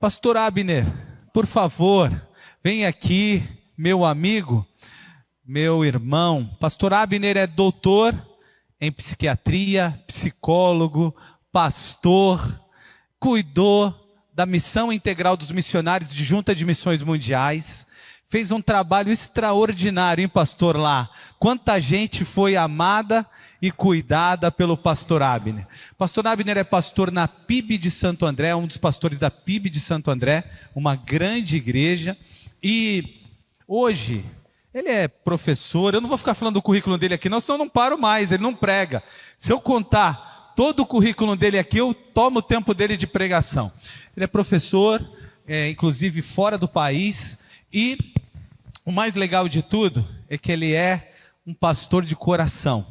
Pastor Abner, por favor, vem aqui, meu amigo, meu irmão. Pastor Abner é doutor em psiquiatria, psicólogo, pastor, cuidou da missão integral dos missionários de Junta de Missões Mundiais, fez um trabalho extraordinário, hein, pastor, lá. Quanta gente foi amada e cuidada pelo pastor Abner. Pastor Abner é pastor na PIB de Santo André, um dos pastores da PIB de Santo André, uma grande igreja. E hoje, ele é professor. Eu não vou ficar falando do currículo dele aqui, não, senão eu não paro mais, ele não prega. Se eu contar todo o currículo dele aqui, eu tomo o tempo dele de pregação. Ele é professor, inclusive fora do país, e o mais legal de tudo é que ele é um pastor de coração.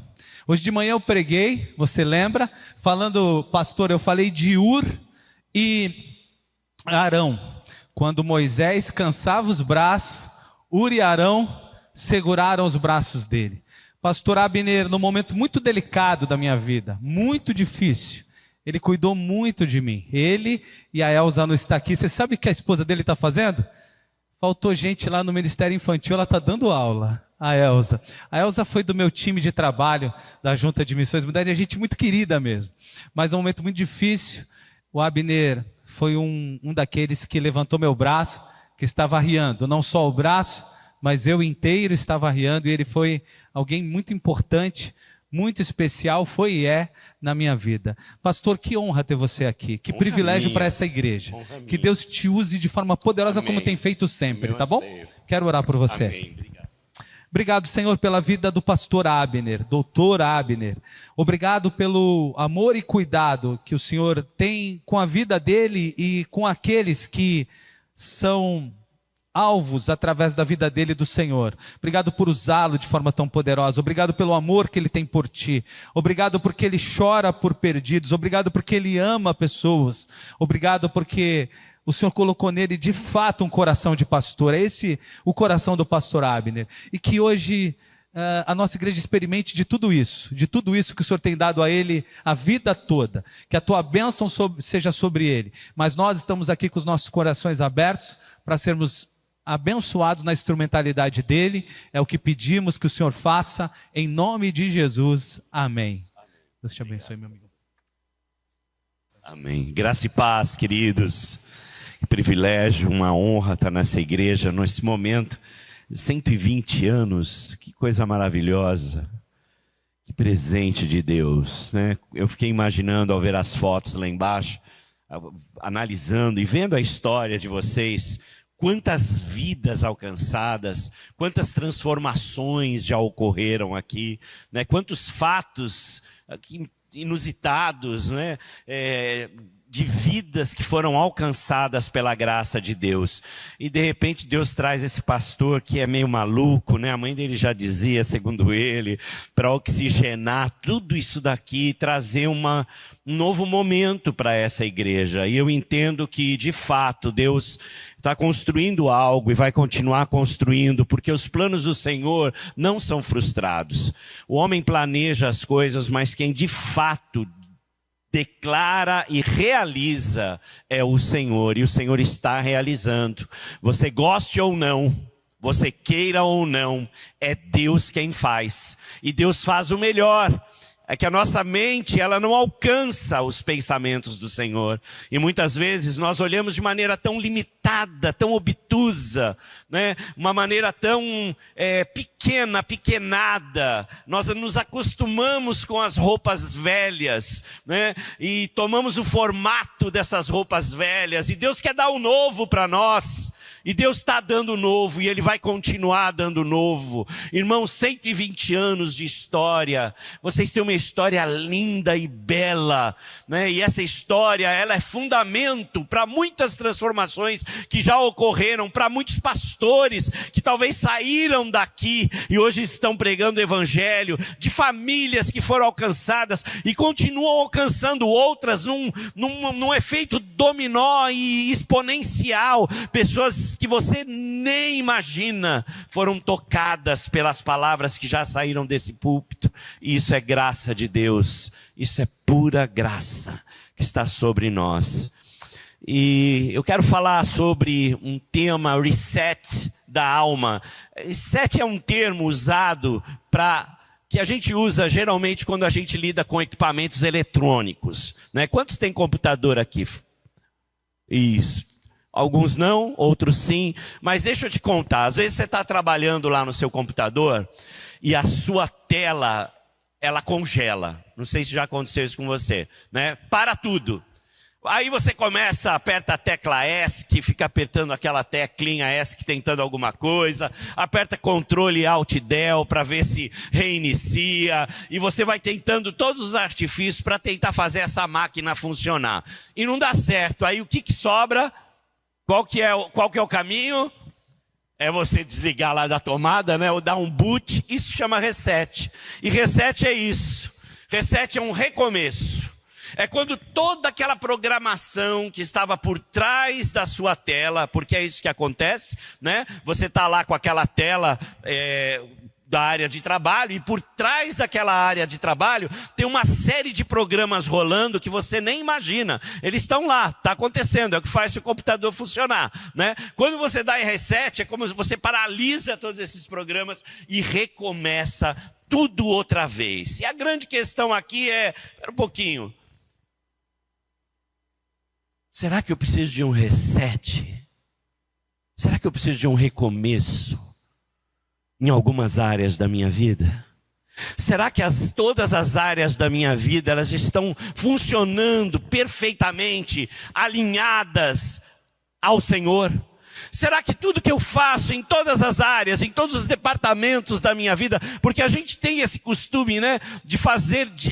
Hoje de manhã eu preguei, você lembra? Falando, pastor, eu falei de Ur e Arão. Quando Moisés cansava os braços, Ur e Arão seguraram os braços dele. Pastor Abner, num momento muito delicado da minha vida, muito difícil, ele cuidou muito de mim. Ele e a Elza não está aqui. Você sabe o que a esposa dele está fazendo? Faltou gente lá no Ministério Infantil, ela está dando aula, a Elza. A Elza foi do meu time de trabalho, da Junta de Missões Mundiais, é gente muito querida mesmo. Mas num momento muito difícil, o Abner foi um daqueles que levantou meu braço, que estava arriando. Não só o braço, mas eu inteiro estava arriando, e ele foi alguém muito importante, muito especial, foi e é na minha vida. Pastor, que honra ter você aqui, que privilégio para essa igreja. Que Deus te use de forma poderosa. Amém. Como tem feito sempre, tá bom? Quero orar por você. Amém. Obrigado, Senhor, pela vida do pastor Abner, doutor Abner. Obrigado pelo amor e cuidado que o Senhor tem com a vida dele e com aqueles que são alvos através da vida dele e do Senhor. Obrigado por usá-lo de forma tão poderosa. Obrigado pelo amor que ele tem por ti. Obrigado porque ele chora por perdidos. Obrigado porque ele ama pessoas. Obrigado porque o Senhor colocou nele de fato um coração de pastor. É esse o coração do pastor Abner. E que hoje a nossa igreja experimente de tudo isso que o Senhor tem dado a ele a vida toda. Que a tua bênção seja sobre ele. Mas nós estamos aqui com os nossos corações abertos para sermos abençoados na instrumentalidade dele. É o que pedimos que o Senhor faça, em nome de Jesus, amém. Deus te abençoe, meu amigo. Amém. Graça e paz, queridos. Que privilégio, uma honra estar nessa igreja, nesse momento, 120 anos, que coisa maravilhosa, que presente de Deus, né? Eu fiquei imaginando ao ver as fotos lá embaixo, analisando e vendo a história de vocês. Quantas vidas alcançadas, quantas transformações já ocorreram aqui, né? Quantos fatos aqui inusitados, né? De vidas que foram alcançadas pela graça de Deus. E de repente Deus traz esse pastor que é meio maluco, né? A mãe dele já dizia, segundo ele, para oxigenar tudo isso daqui, trazer um novo momento para essa igreja. E eu entendo que de fato Deus está construindo algo e vai continuar construindo, porque os planos do Senhor não são frustrados. O homem planeja as coisas, mas quem de fato declara e realiza é o Senhor, e o Senhor está realizando. Você goste ou não, você queira ou não, é Deus quem faz, e Deus faz o melhor. É que a nossa mente, ela não alcança os pensamentos do Senhor. E muitas vezes nós olhamos de maneira tão limitada, tão obtusa, né? Uma maneira tão pequenada. Nós nos acostumamos com as roupas velhas, né? E tomamos o formato dessas roupas velhas. E Deus quer dar o novo para nós. E Deus está dando novo, e Ele vai continuar dando novo. Irmãos, 120 anos de história. Vocês têm uma história linda e bela, né? E essa história, ela é fundamento para muitas transformações que já ocorreram, para muitos pastores que talvez saíram daqui e hoje estão pregando o evangelho, de famílias que foram alcançadas e continuam alcançando outras num efeito dominó e exponencial. Pessoas que você nem imagina foram tocadas pelas palavras que já saíram desse púlpito. E isso é graça de Deus, isso é pura graça que está sobre nós. E eu quero falar sobre um tema, reset da alma. Reset é um termo usado que a gente usa geralmente quando a gente lida com equipamentos eletrônicos, né? Quantos tem computador aqui? Isso. Alguns não, outros sim. Mas deixa eu te contar, às vezes você está trabalhando lá no seu computador e a sua tela, ela congela. Não sei se já aconteceu isso com você, né? Para tudo. Aí você começa, aperta a tecla ESC, fica apertando aquela teclinha ESC tentando alguma coisa, aperta controle Alt Del para ver se reinicia, e você vai tentando todos os artifícios para tentar fazer essa máquina funcionar. E não dá certo. Aí o que sobra? Qual que é o caminho? É você desligar lá da tomada, né? Ou dar um boot. Isso chama reset. E reset é isso. Reset é um recomeço. É quando toda aquela programação que estava por trás da sua tela, porque é isso que acontece, né? Você está lá com aquela tela da área de trabalho, e por trás daquela área de trabalho tem uma série de programas rolando que você nem imagina. Eles estão lá, está acontecendo, é o que faz o computador funcionar, né? Quando você dá em reset, é como se você paralisa todos esses programas e recomeça tudo outra vez. E a grande questão aqui espera um pouquinho. Será que eu preciso de um reset? Será que eu preciso de um recomeço em algumas áreas da minha vida? Será que todas as áreas da minha vida elas estão funcionando perfeitamente, alinhadas ao Senhor? Será que tudo que eu faço em todas as áreas, em todos os departamentos da minha vida, porque a gente tem esse costume, né, de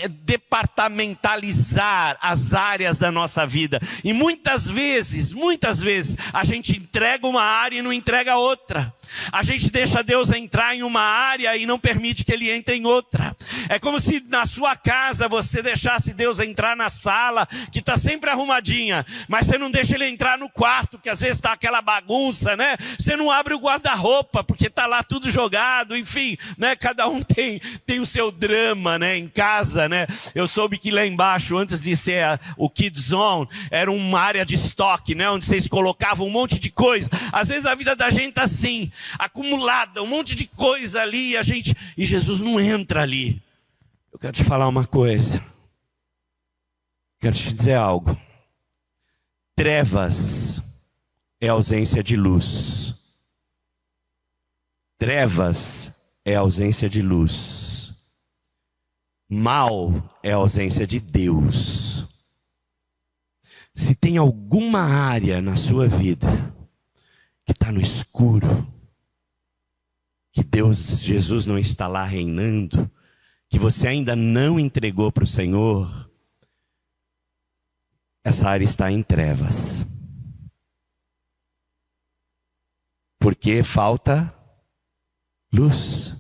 departamentalizar as áreas da nossa vida. E muitas vezes, a gente entrega uma área e não entrega outra. A gente deixa Deus entrar em uma área e não permite que Ele entre em outra. É como se na sua casa você deixasse Deus entrar na sala, que está sempre arrumadinha, mas você não deixa Ele entrar no quarto, que às vezes está aquela bagunça, né? Você não abre o guarda-roupa, porque está lá tudo jogado, enfim, né? Cada um tem o seu drama, né? Em casa, né? Eu soube que lá embaixo, antes de ser o Kids Zone, era uma área de estoque, né? Onde vocês colocavam um monte de coisa. Às vezes a vida da gente está assim, acumulada, um monte de coisa ali, e Jesus não entra ali. Eu quero te falar uma coisa. Quero te dizer algo. Trevas é ausência de luz. Trevas é ausência de luz. Mal é ausência de Deus. Se tem alguma área na sua vida que está no escuro, que Jesus não está lá reinando, que você ainda não entregou para o Senhor, essa área está em trevas. Porque falta luz.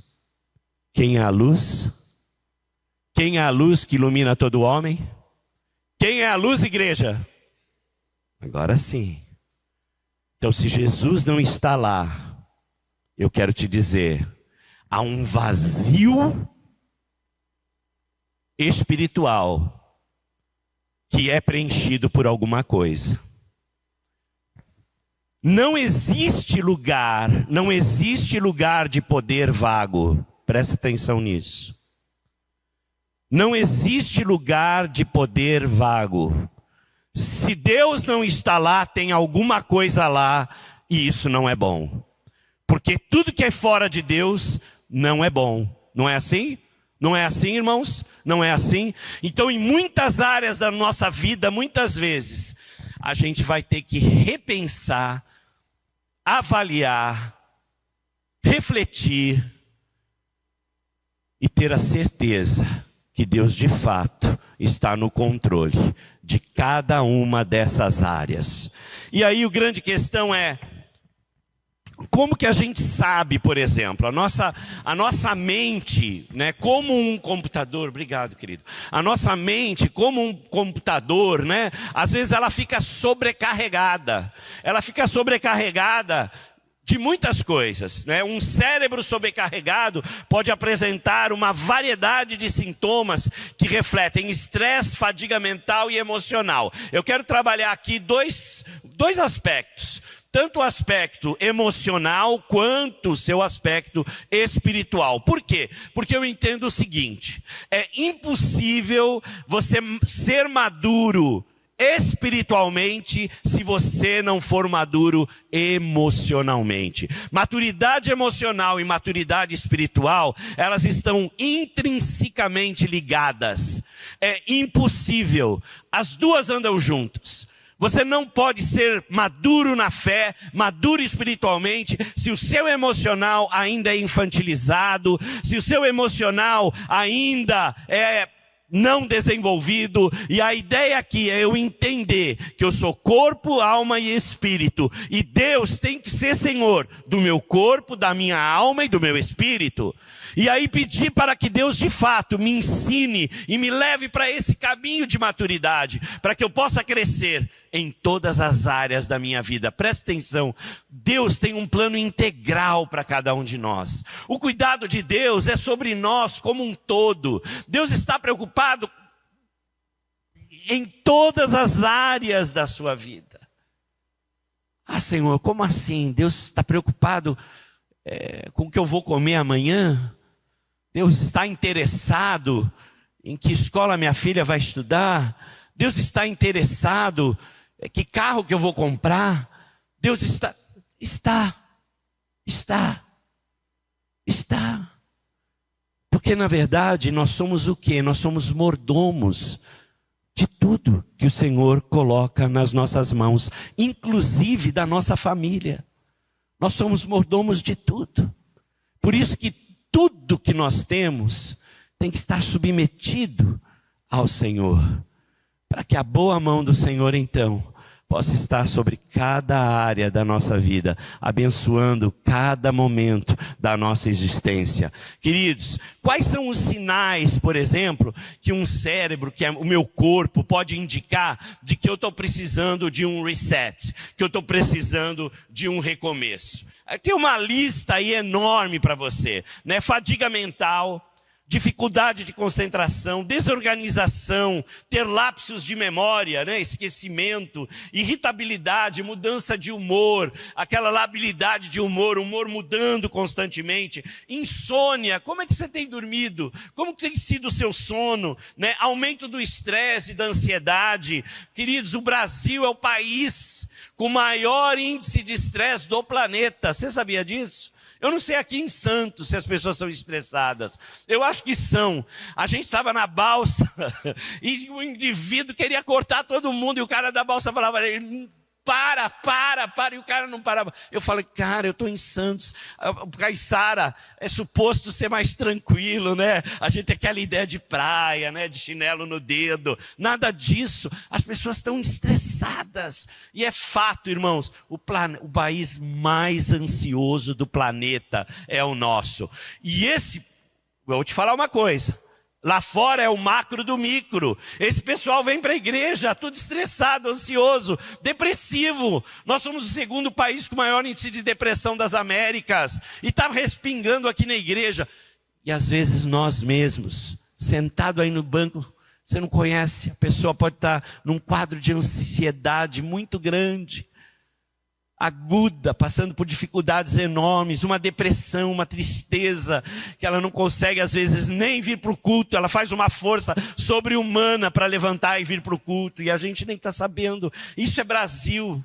Quem é a luz? Quem é a luz que ilumina todo homem? Quem é a luz, igreja? Agora sim. Então, se Jesus não está lá, eu quero te dizer, há um vazio espiritual que é preenchido por alguma coisa. Não existe lugar de poder vago. Presta atenção nisso. Não existe lugar de poder vago. Se Deus não está lá, tem alguma coisa lá, e isso não é bom. Porque tudo que é fora de Deus não é bom. Não é assim? Não é assim, irmãos? Não é assim? Então, em muitas áreas da nossa vida, muitas vezes, a gente vai ter que repensar, avaliar, refletir e ter a certeza que Deus de fato está no controle de cada uma dessas áreas. E aí a grande questão é, como que a gente sabe, por exemplo, a nossa mente, né, como um computador, obrigado querido, a nossa mente como um computador, né, às vezes ela fica sobrecarregada de muitas coisas, né? Um cérebro sobrecarregado pode apresentar uma variedade de sintomas que refletem estresse, fadiga mental e emocional. Eu quero trabalhar aqui dois aspectos. Tanto o aspecto emocional quanto o seu aspecto espiritual. Por quê? Porque eu entendo o seguinte: é impossível você ser maduro espiritualmente se você não for maduro emocionalmente. Maturidade emocional e maturidade espiritual, elas estão intrinsecamente ligadas. É impossível. As duas andam juntas. Você não pode ser maduro na fé, maduro espiritualmente, se o seu emocional ainda é infantilizado, se o seu emocional ainda é não desenvolvido. E a ideia aqui é eu entender que eu sou corpo, alma e espírito, e Deus tem que ser Senhor do meu corpo, da minha alma e do meu espírito. E aí pedir para que Deus de fato me ensine e me leve para esse caminho de maturidade, para que eu possa crescer em todas as áreas da minha vida. Presta atenção, Deus tem um plano integral para cada um de nós. O cuidado de Deus é sobre nós como um todo. Deus está preocupado em todas as áreas da sua vida. Ah, Senhor, como assim? Deus está preocupado com o que eu vou comer amanhã? Deus está interessado em que escola minha filha vai estudar? Deus está interessado em que carro que eu vou comprar? Deus está. Porque na verdade nós somos o quê? Nós somos mordomos de tudo que o Senhor coloca nas nossas mãos, inclusive da nossa família. Nós somos mordomos de tudo. Por isso que tudo que nós temos tem que estar submetido ao Senhor, para que a boa mão do Senhor então possa estar sobre cada área da nossa vida, abençoando cada momento da nossa existência. Queridos, quais são os sinais, por exemplo, que um cérebro, que é o meu corpo, pode indicar de que eu estou precisando de um reset, que eu estou precisando de um recomeço? Tem uma lista aí enorme para você, né? Fadiga mental, dificuldade de concentração, desorganização, ter lapsos de memória, né? Esquecimento, irritabilidade, mudança de humor, aquela labilidade de humor mudando constantemente, insônia. Como é que você tem dormido? Como tem sido o seu sono, né? Aumento do estresse e da ansiedade. Queridos, o Brasil é o país com o maior índice de estresse do planeta. Você sabia disso? Eu não sei aqui em Santos se as pessoas são estressadas. Eu acho que são. A gente estava na balsa e o indivíduo queria cortar todo mundo. E o cara da balsa falava, para. E o cara não parava. Eu falei, cara, eu estou em Santos. Caiçara, é suposto ser mais tranquilo, né? A gente tem aquela ideia de praia, né? De chinelo no dedo. Nada disso. As pessoas estão estressadas. E é fato, irmãos, o país mais ansioso do planeta é o nosso. E eu vou te falar uma coisa. Lá fora é o macro do micro. Esse pessoal vem para a igreja tudo estressado, ansioso, depressivo. Nós somos o segundo país com o maior índice de depressão das Américas. E está respingando aqui na igreja. E às vezes nós mesmos, sentado aí no banco, você não conhece, a pessoa pode estar num quadro de ansiedade muito grande, aguda, passando por dificuldades enormes, uma depressão, uma tristeza, que ela não consegue às vezes nem vir para o culto. Ela faz uma força sobre-humana para levantar e vir para o culto, e a gente nem está sabendo. Isso é Brasil,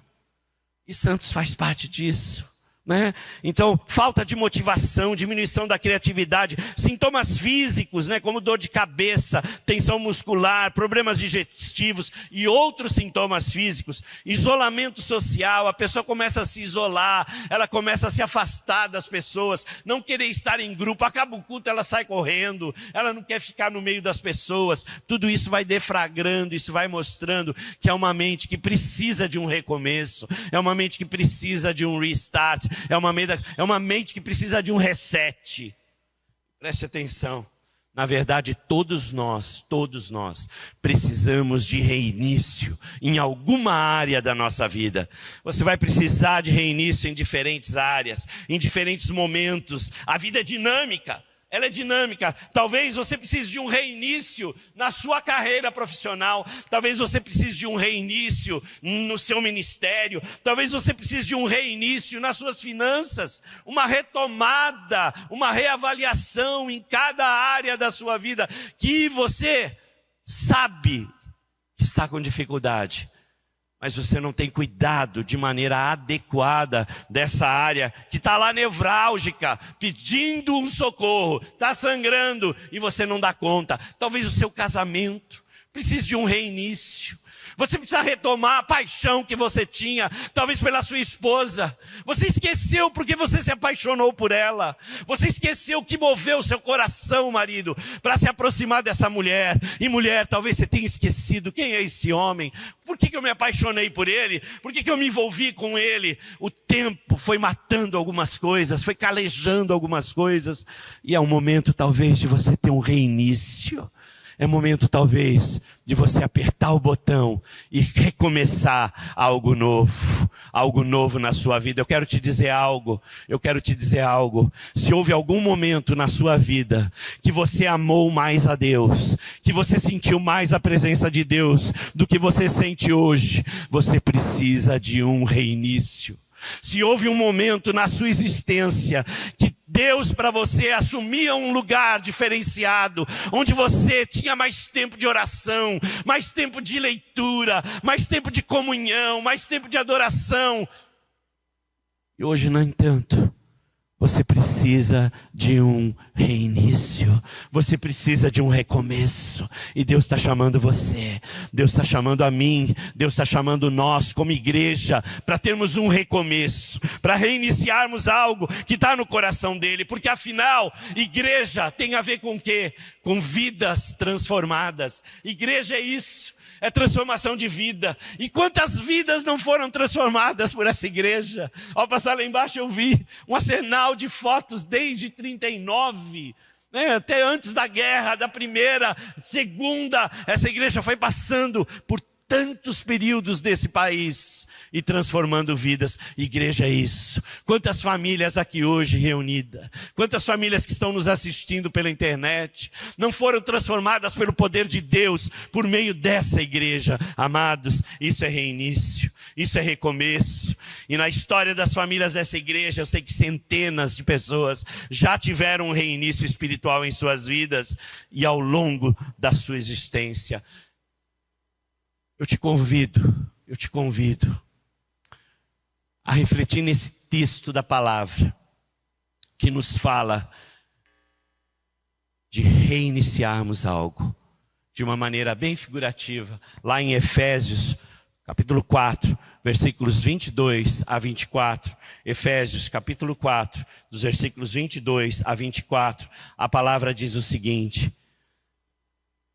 e Santos faz parte disso, né? Então, falta de motivação, diminuição da criatividade, sintomas físicos, né? Como dor de cabeça, tensão muscular, problemas digestivos e outros sintomas físicos, isolamento social. A pessoa começa a se isolar, ela começa a se afastar das pessoas, não querer estar em grupo. Acaba o culto, ela sai correndo, ela não quer ficar no meio das pessoas. Tudo isso vai deflagrando, isso vai mostrando que é uma mente que precisa de um recomeço, é uma mente que precisa de um restart, é uma mente que precisa de um reset. Preste atenção. Na verdade, todos nós precisamos de reinício em alguma área da nossa vida. Você vai precisar de reinício em diferentes áreas, em diferentes momentos. A vida é dinâmica. Ela é dinâmica. Talvez você precise de um reinício na sua carreira profissional. Talvez você precise de um reinício no seu ministério. Talvez você precise de um reinício nas suas finanças. Uma retomada, uma reavaliação em cada área da sua vida que você sabe que está com dificuldade. Mas você não tem cuidado de maneira adequada dessa área que está lá nevrálgica, pedindo um socorro, está sangrando e você não dá conta. Talvez o seu casamento precise de um reinício. Você precisa retomar a paixão que você tinha, talvez pela sua esposa. Você esqueceu porque você se apaixonou por ela. Você esqueceu o que moveu o seu coração, marido, para se aproximar dessa mulher. E mulher, talvez você tenha esquecido quem é esse homem. Por que eu me apaixonei por ele? Por que eu me envolvi com ele? O tempo foi matando algumas coisas, foi calejando algumas coisas. E é um momento talvez de você ter um reinício. É momento talvez de você apertar o botão e recomeçar algo novo na sua vida. Eu quero te dizer algo. Se houve algum momento na sua vida que você amou mais a Deus, que você sentiu mais a presença de Deus do que você sente hoje, você precisa de um reinício. Se houve um momento na sua existência que Deus para você assumia um lugar diferenciado, onde você tinha mais tempo de oração, mais tempo de leitura, mais tempo de comunhão, mais tempo de adoração. E hoje, no entanto, você precisa de um reinício, você precisa de um recomeço. E Deus está chamando você, Deus está chamando a mim, Deus está chamando nós como igreja para termos um recomeço, para reiniciarmos algo que está no coração dele. Porque afinal, igreja tem a ver com o quê? Com vidas transformadas. Igreja é isso. É transformação de vida. E quantas vidas não foram transformadas por essa igreja? Ao passar lá embaixo eu vi um arsenal de fotos desde 39, até antes da guerra, da primeira, segunda. Essa igreja foi passando por tantos períodos desse país e transformando vidas. Igreja é isso. Quantas famílias aqui hoje reunidas, quantas famílias que estão nos assistindo pela internet, não foram transformadas pelo poder de Deus por meio dessa igreja. Amados, isso é reinício, isso é recomeço. E na história das famílias dessa igreja, eu sei que centenas de pessoas já tiveram um reinício espiritual em suas vidas e ao longo da sua existência. Eu te convido a refletir nesse texto da palavra que nos fala de reiniciarmos algo de uma maneira bem figurativa, lá em Efésios, capítulo 4, versículos 22 a 24. Efésios, capítulo 4, dos versículos 22 a 24, a palavra diz o seguinte.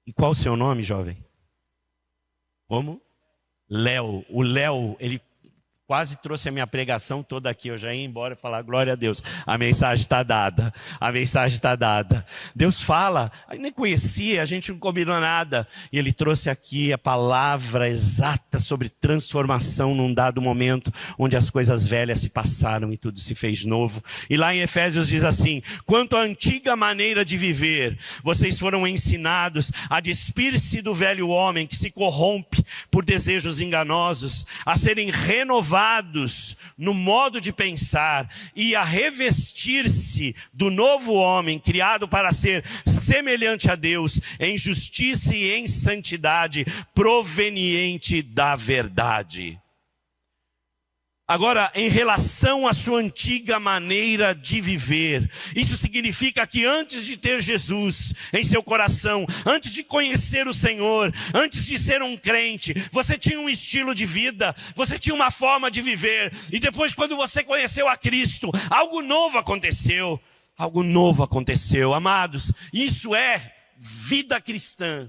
E qual o seu nome, jovem? Como? Léo. O Léo, ele quase trouxe a minha pregação toda aqui. Eu já ia embora e falar, glória a Deus. A mensagem está dada. A mensagem está dada. Deus fala. Eu nem conhecia, a gente não combinou nada. E Ele trouxe aqui a palavra exata sobre transformação num dado momento, onde as coisas velhas se passaram e tudo se fez novo. E lá em Efésios diz assim, quanto à antiga maneira de viver, vocês foram ensinados a despir-se do velho homem que se corrompe por desejos enganosos, a serem renovados no modo de pensar e a revestir-se do novo homem criado para ser semelhante a Deus em justiça e em santidade proveniente da verdade. Agora, em relação à sua antiga maneira de viver, isso significa que antes de ter Jesus em seu coração, antes de conhecer o Senhor, antes de ser um crente, você tinha um estilo de vida, você tinha uma forma de viver. E depois, quando você conheceu a Cristo, algo novo aconteceu. Algo novo aconteceu. Amados, isso é vida cristã.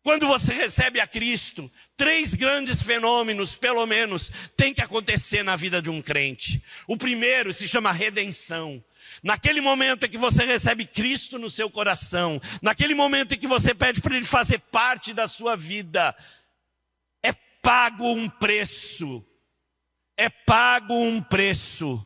Quando você recebe a Cristo, 3 grandes fenômenos, pelo menos, tem que acontecer na vida de um crente. O primeiro se chama redenção. Naquele momento em que você recebe Cristo no seu coração, naquele momento em que você pede para Ele fazer parte da sua vida, é pago um preço. É pago um preço.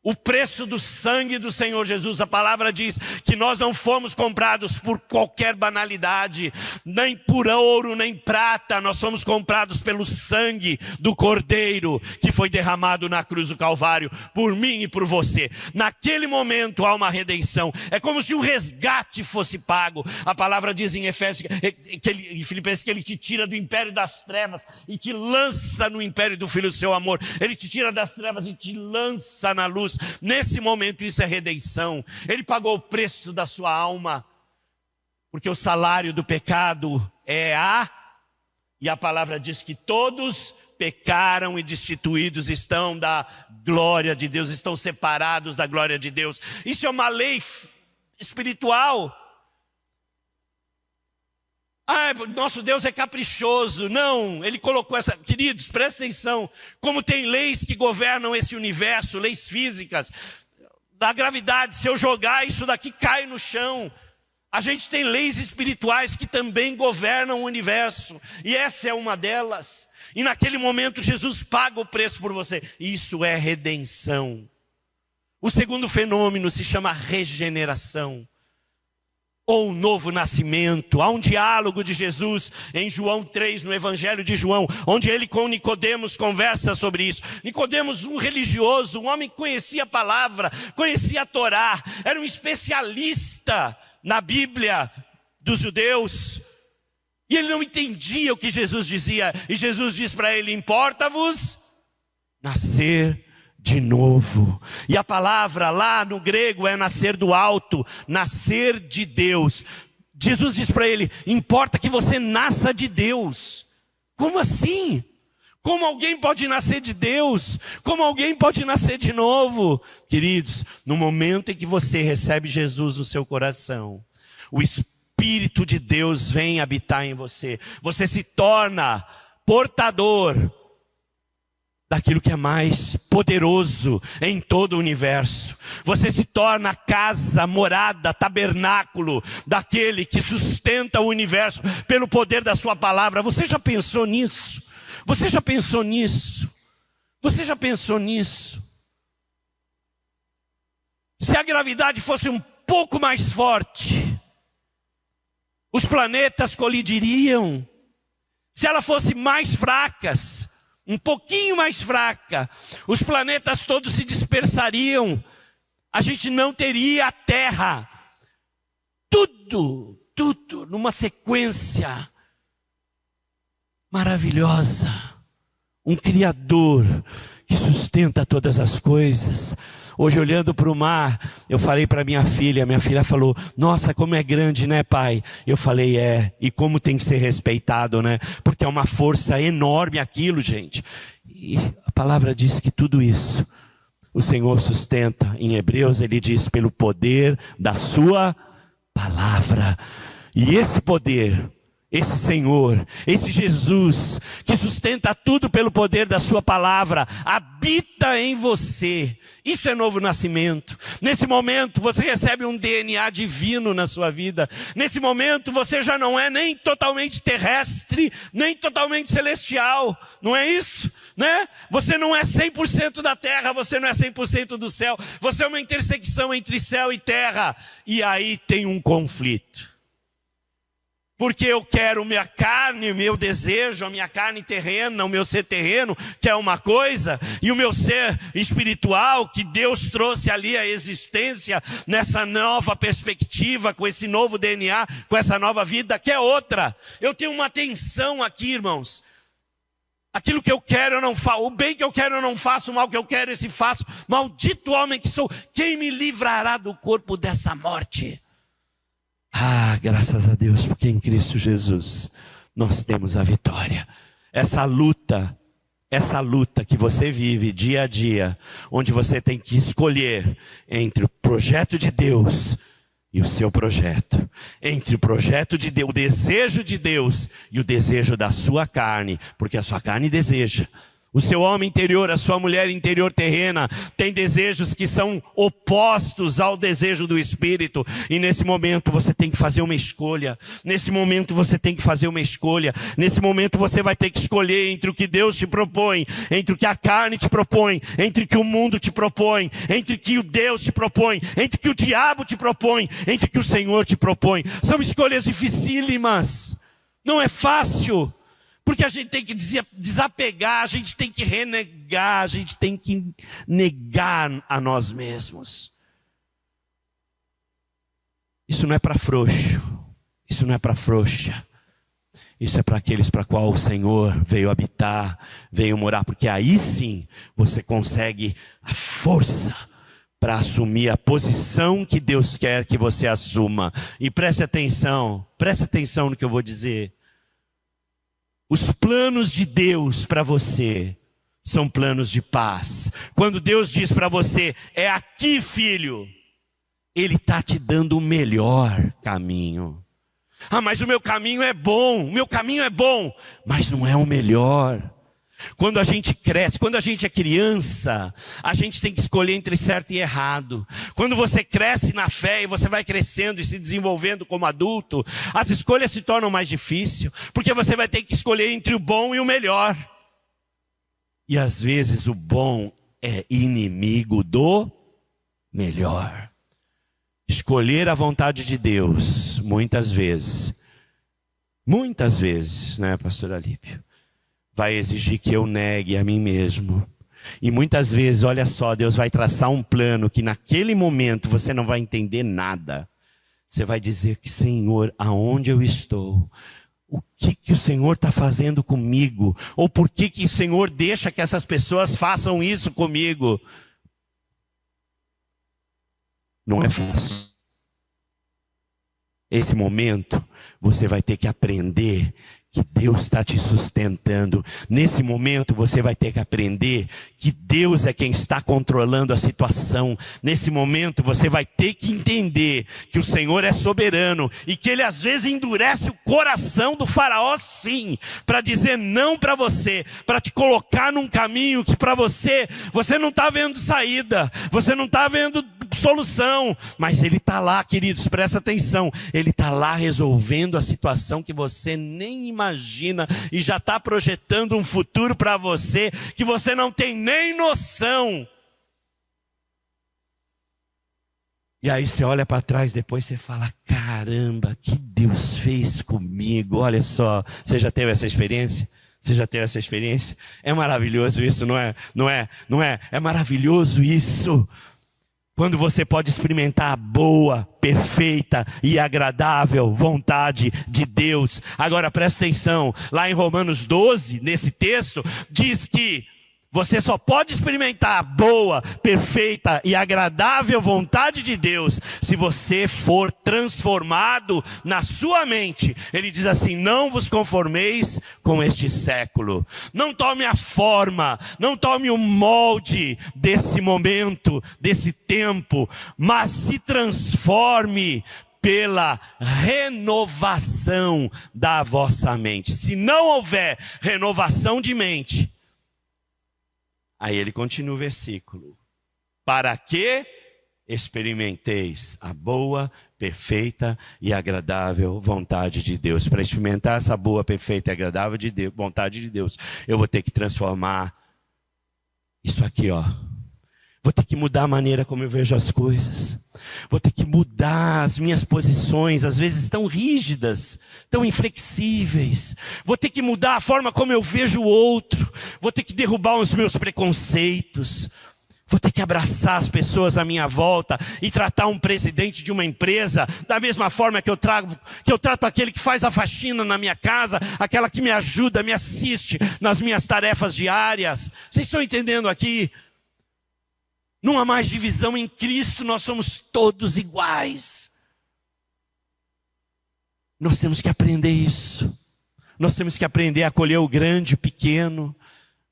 O preço do sangue do Senhor Jesus. A palavra diz que nós não fomos comprados por qualquer banalidade, nem por ouro, nem prata. Nós fomos comprados pelo sangue do Cordeiro, que foi derramado na cruz do Calvário, por mim e por você. Naquele momento há uma redenção. É como se um resgate fosse pago. A palavra diz em Efésios, em Filipenses, que Ele te tira do império das trevas e te lança no império do Filho do seu amor. Ele te tira das trevas e te lança na luz. Nesse momento isso é redenção. Ele pagou o preço da sua alma, porque o salário do pecado é e a palavra diz que todos pecaram e destituídos estão da glória de Deus, estão separados da glória de Deus. Isso é uma lei espiritual. Nosso Deus é caprichoso. Não, Ele colocou essa... Queridos, prestem atenção. Como tem leis que governam esse universo, leis físicas, da gravidade. Se eu jogar, isso daqui cai no chão. A gente tem leis espirituais que também governam o universo. E essa é uma delas. E naquele momento Jesus paga o preço por você. Isso é redenção. O segundo fenômeno se chama regeneração, ou um novo nascimento. Há um diálogo de Jesus em João 3, no Evangelho de João, onde ele com Nicodemos conversa sobre isso. Nicodemos, um religioso, um homem que conhecia a palavra, conhecia a Torá, era um especialista na Bíblia dos judeus, e ele não entendia o que Jesus dizia, e Jesus diz para ele: importa-vos nascer de novo. E a palavra lá no grego é nascer do alto, nascer de Deus. Jesus diz para ele: importa que você nasça de Deus. Como assim? Como alguém pode nascer de Deus? Como alguém pode nascer de novo? Queridos, no momento em que você recebe Jesus no seu coração, o Espírito de Deus vem habitar em você. Você se torna portador daquilo que é mais poderoso em todo o universo. Você se torna casa, morada, tabernáculo daquele que sustenta o universo pelo poder da sua palavra. Você já pensou nisso? Você já pensou nisso? Você já pensou nisso? Se a gravidade fosse um pouco mais forte, os planetas colidiriam. Se ela fosse mais fracas, um pouquinho mais fraca, os planetas todos se dispersariam. A gente não teria a Terra. Tudo numa sequência maravilhosa. Um Criador que sustenta todas as coisas. Hoje, olhando para o mar, eu falei para minha filha falou: nossa, como é grande, né, pai? Eu falei: e como tem que ser respeitado, né? Porque é uma força enorme aquilo, gente. E a palavra diz que tudo isso o Senhor sustenta. Em Hebreus ele diz: pelo poder da sua palavra. E esse poder, esse Senhor, esse Jesus, que sustenta tudo pelo poder da sua palavra, habita em você. Isso é novo nascimento. Nesse momento você recebe um DNA divino na sua vida. Nesse momento você já não é nem totalmente terrestre, nem totalmente celestial. Não é isso? Né? Você não é 100% da terra, você não é 100% do céu. Você é uma intersecção entre céu e terra. E aí tem um conflito. Porque eu quero minha carne, meu desejo, a minha carne terrena, o meu ser terreno, que é uma coisa, e o meu ser espiritual, que Deus trouxe ali a existência, nessa nova perspectiva, com esse novo DNA, com essa nova vida, que é outra. Eu tenho uma tensão aqui, irmãos. Aquilo que eu quero eu não faço, o bem que eu quero eu não faço, o mal que eu quero esse faço. Maldito homem que sou, quem me livrará do corpo dessa morte? Graças a Deus, porque em Cristo Jesus nós temos a vitória. Essa luta que você vive dia a dia, onde você tem que escolher entre o projeto de Deus e o seu projeto, entre o projeto de Deus, o desejo de Deus e o desejo da sua carne, porque a sua carne deseja. O seu homem interior, a sua mulher interior terrena, tem desejos que são opostos ao desejo do Espírito. E nesse momento você tem que fazer uma escolha. Nesse momento você tem que fazer uma escolha. Nesse momento você vai ter que escolher entre o que Deus te propõe, entre o que a carne te propõe, entre o que o mundo te propõe, entre o que o Deus te propõe, entre o que o diabo te propõe, entre o que o Senhor te propõe. São escolhas dificílimas. Não é fácil. Porque a gente tem que desapegar, a gente tem que renegar, a gente tem que negar a nós mesmos. Isso não é para frouxo, isso não é para frouxa. Isso é para aqueles para qual o Senhor veio habitar, veio morar. Porque aí sim você consegue a força para assumir a posição que Deus quer que você assuma. E preste atenção no que eu vou dizer. Os planos de Deus para você são planos de paz. Quando Deus diz para você, é aqui, filho, Ele está te dando o melhor caminho. Ah, mas o meu caminho é bom, mas não é o melhor. Quando a gente cresce, quando a gente é criança, a gente tem que escolher entre certo e errado. Quando você cresce na fé e você vai crescendo e se desenvolvendo como adulto, as escolhas se tornam mais difíceis, porque você vai ter que escolher entre o bom e o melhor. E às vezes o bom é inimigo do melhor. Escolher a vontade de Deus, muitas vezes, né, pastor Alípio? Vai exigir que eu negue a mim mesmo. E muitas vezes, olha só, Deus vai traçar um plano que naquele momento você não vai entender nada. Você vai dizer que, Senhor, aonde eu estou? O que o Senhor está fazendo comigo? Ou por que o Senhor deixa que essas pessoas façam isso comigo? Não é fácil. Esse momento, você vai ter que aprender que Deus está te sustentando. Nesse momento você vai ter que aprender que Deus é quem está controlando a situação. Nesse momento você vai ter que entender que o Senhor é soberano e que Ele às vezes endurece o coração do faraó, sim, para dizer não para você, para te colocar num caminho que para você não está vendo saída, você não está vendo solução, mas Ele está lá, queridos, presta atenção, Ele está lá resolvendo a situação que você nem imagina e já está projetando um futuro para você que você não tem nem noção. E aí você olha para trás, depois você fala, caramba, que Deus fez comigo. Olha só, você já teve essa experiência? Você já teve essa experiência? É maravilhoso isso, não é? É maravilhoso isso. Quando você pode experimentar a boa, perfeita e agradável vontade de Deus. Agora presta atenção, lá em Romanos 12, nesse texto, diz que você só pode experimentar a boa, perfeita e agradável vontade de Deus se você for transformado na sua mente. Ele diz assim, não vos conformeis com este século. Não tome a forma, não tome o molde desse momento, desse tempo, mas se transforme pela renovação da vossa mente. Se não houver renovação de mente, aí ele continua o versículo. Para que experimenteis a boa, perfeita e agradável vontade de Deus. Para experimentar essa boa, perfeita e agradável vontade de Deus, eu vou ter que transformar isso aqui, ó. Vou ter que mudar a maneira como eu vejo as coisas. Vou ter que mudar as minhas posições, às vezes tão rígidas, tão inflexíveis. Vou ter que mudar a forma como eu vejo o outro. Vou ter que derrubar os meus preconceitos. Vou ter que abraçar as pessoas à minha volta e tratar um presidente de uma empresa da mesma forma que eu trato aquele que faz a faxina na minha casa, aquela que me ajuda, me assiste nas minhas tarefas diárias. Vocês estão entendendo aqui? Não há mais divisão em Cristo, nós somos todos iguais. Nós temos que aprender isso. Nós temos que aprender a acolher o grande e o pequeno.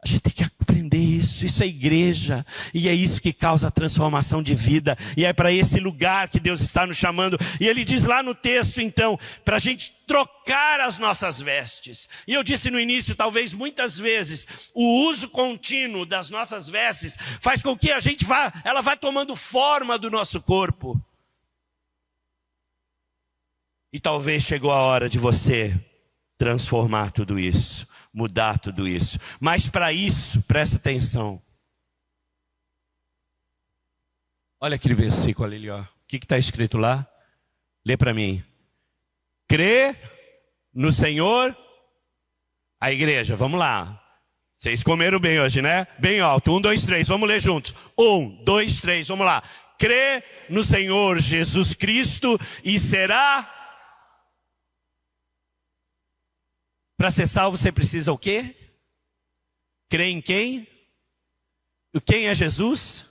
A gente tem que aprender isso. Isso é igreja. E é isso que causa a transformação de vida. E é para esse lugar que Deus está nos chamando. E Ele diz lá no texto, então, para a gente trocar as nossas vestes. E eu disse no início, talvez muitas vezes, o uso contínuo das nossas vestes faz com que ela vá tomando forma do nosso corpo. E talvez chegou a hora de você transformar tudo isso, mudar tudo isso. Mas para isso, presta atenção. Olha aquele versículo ali, ó. O que está escrito lá? Lê para mim. Crê no Senhor. A igreja, vamos lá. Vocês comeram bem hoje, né? Bem alto. 1, 2, 3. Vamos ler juntos. 1, 2, 3. Vamos lá. Crê no Senhor Jesus Cristo e será... Para ser salvo você precisa o quê? Crer em quem? Quem é Jesus?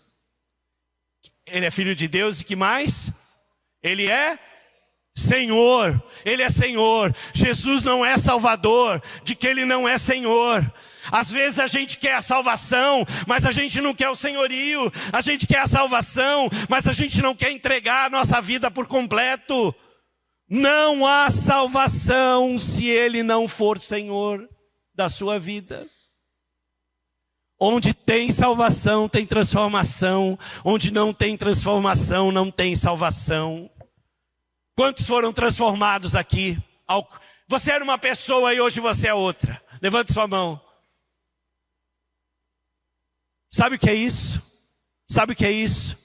Ele é filho de Deus e que mais? Ele é Senhor. Ele é Senhor. Jesus não é Salvador, de que Ele não é Senhor. Às vezes a gente quer a salvação, mas a gente não quer o senhorio. A gente quer a salvação, mas a gente não quer entregar a nossa vida por completo. Não há salvação se Ele não for Senhor da sua vida. Onde tem salvação, tem transformação. Onde não tem transformação, não tem salvação. Quantos foram transformados aqui? Você era uma pessoa e hoje você é outra. Levante sua mão. Sabe o que é isso? Sabe o que é isso?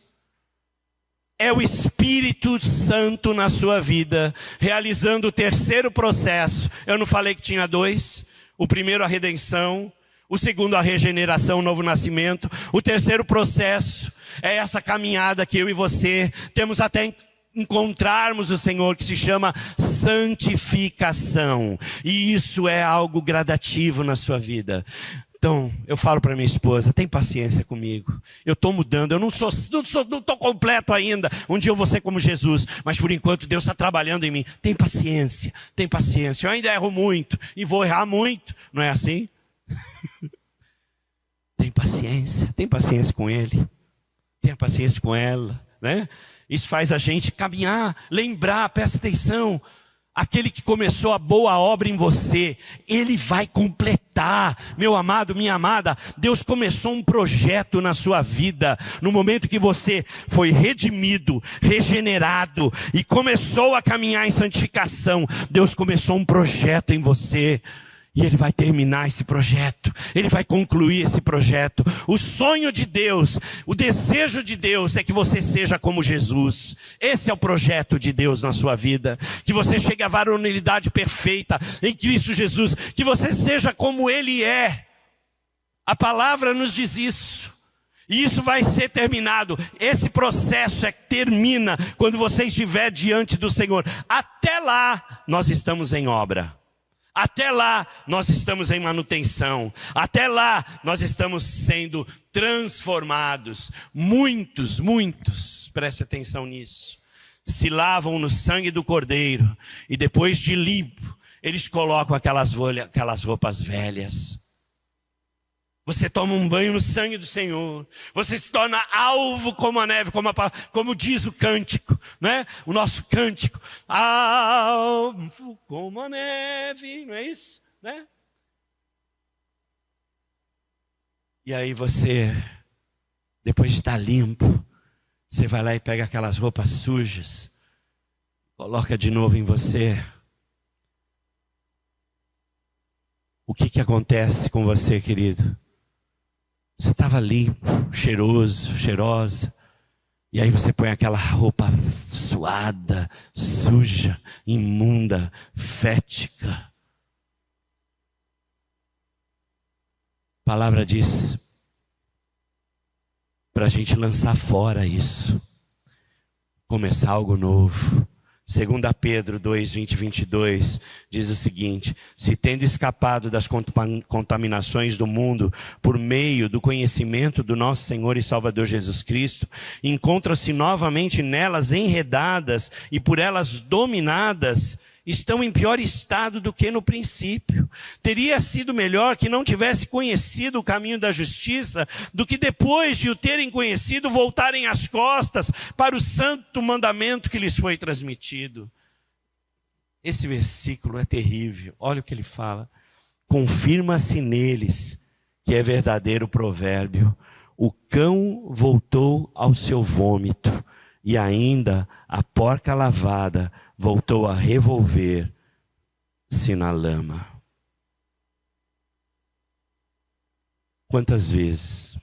É o Espírito Santo na sua vida, realizando o terceiro processo. Eu não falei que tinha 2? O primeiro, a redenção. O segundo, a regeneração, o novo nascimento. O terceiro processo é essa caminhada que eu e você temos até encontrarmos o Senhor, que se chama santificação. E isso é algo gradativo na sua vida. Então, eu falo para minha esposa, tem paciência comigo. Eu estou mudando, eu não estou completo ainda. Um dia eu vou ser como Jesus, mas por enquanto Deus está trabalhando em mim. Tem paciência, tem paciência. Eu ainda erro muito e vou errar muito. Não é assim? Tem paciência com Ele. Tenha paciência com ela, né? Isso faz a gente caminhar, lembrar, presta atenção. Aquele que começou a boa obra em você, Ele vai completar. Meu amado, minha amada, Deus começou um projeto na sua vida. No momento que você foi redimido, regenerado e começou a caminhar em santificação, Deus começou um projeto em você. E Ele vai terminar esse projeto. Ele vai concluir esse projeto. O sonho de Deus, o desejo de Deus é que você seja como Jesus. Esse é o projeto de Deus na sua vida. Que você chegue à varonilidade perfeita em Cristo Jesus. Que você seja como Ele é. A palavra nos diz isso. E isso vai ser terminado. Esse processo termina quando você estiver diante do Senhor. Até lá, nós estamos em obra. Até lá, nós estamos em manutenção. Até lá, nós estamos sendo transformados. Muitos, preste atenção nisso, se lavam no sangue do Cordeiro. E depois de limpo, eles colocam aquelas roupas velhas. Você toma um banho no sangue do Senhor. Você se torna alvo como a neve, como diz o cântico, né? O nosso cântico. Alvo como a neve, não é isso? Né? E aí você, depois de estar limpo, você vai lá e pega aquelas roupas sujas, coloca de novo em você. O que acontece com você, querido? Você estava limpo, cheiroso, cheirosa. E aí você põe aquela roupa suada, suja, imunda, fética. A palavra diz para a gente lançar fora isso. Começar algo novo. 2 Pedro 2, 20 e 22 diz o seguinte: se tendo escapado das contaminações do mundo por meio do conhecimento do nosso Senhor e Salvador Jesus Cristo, encontra-se novamente nelas enredadas e por elas dominadas, estão em pior estado do que no princípio. Teria sido melhor que não tivesse conhecido o caminho da justiça, do que depois de o terem conhecido, voltarem as costas para o santo mandamento que lhes foi transmitido. Esse versículo é terrível. Olha o que ele fala. Confirma-se neles que é verdadeiro provérbio: o cão voltou ao seu vômito, e ainda a porca lavada voltou a revolver-se na lama. Quantas vezes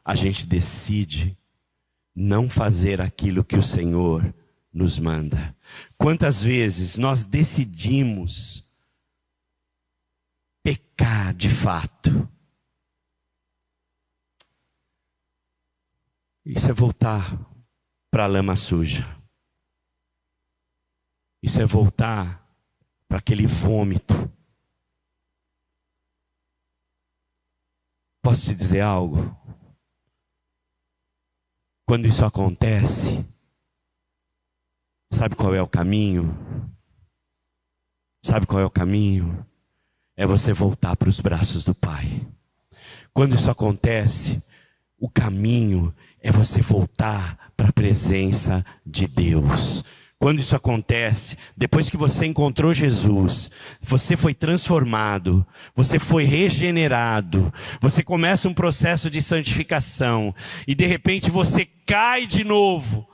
a gente decide não fazer aquilo que o Senhor nos manda? Quantas vezes nós decidimos pecar de fato? Isso é voltar para a lama suja. Isso é voltar para aquele vômito. Posso te dizer algo? Quando isso acontece, sabe qual é o caminho? Sabe qual é o caminho? É você voltar para os braços do Pai. Quando isso acontece, o caminho é você voltar para a presença de Deus. Quando isso acontece, depois que você encontrou Jesus, você foi transformado, você foi regenerado, você começa um processo de santificação, e de repente você cai de novo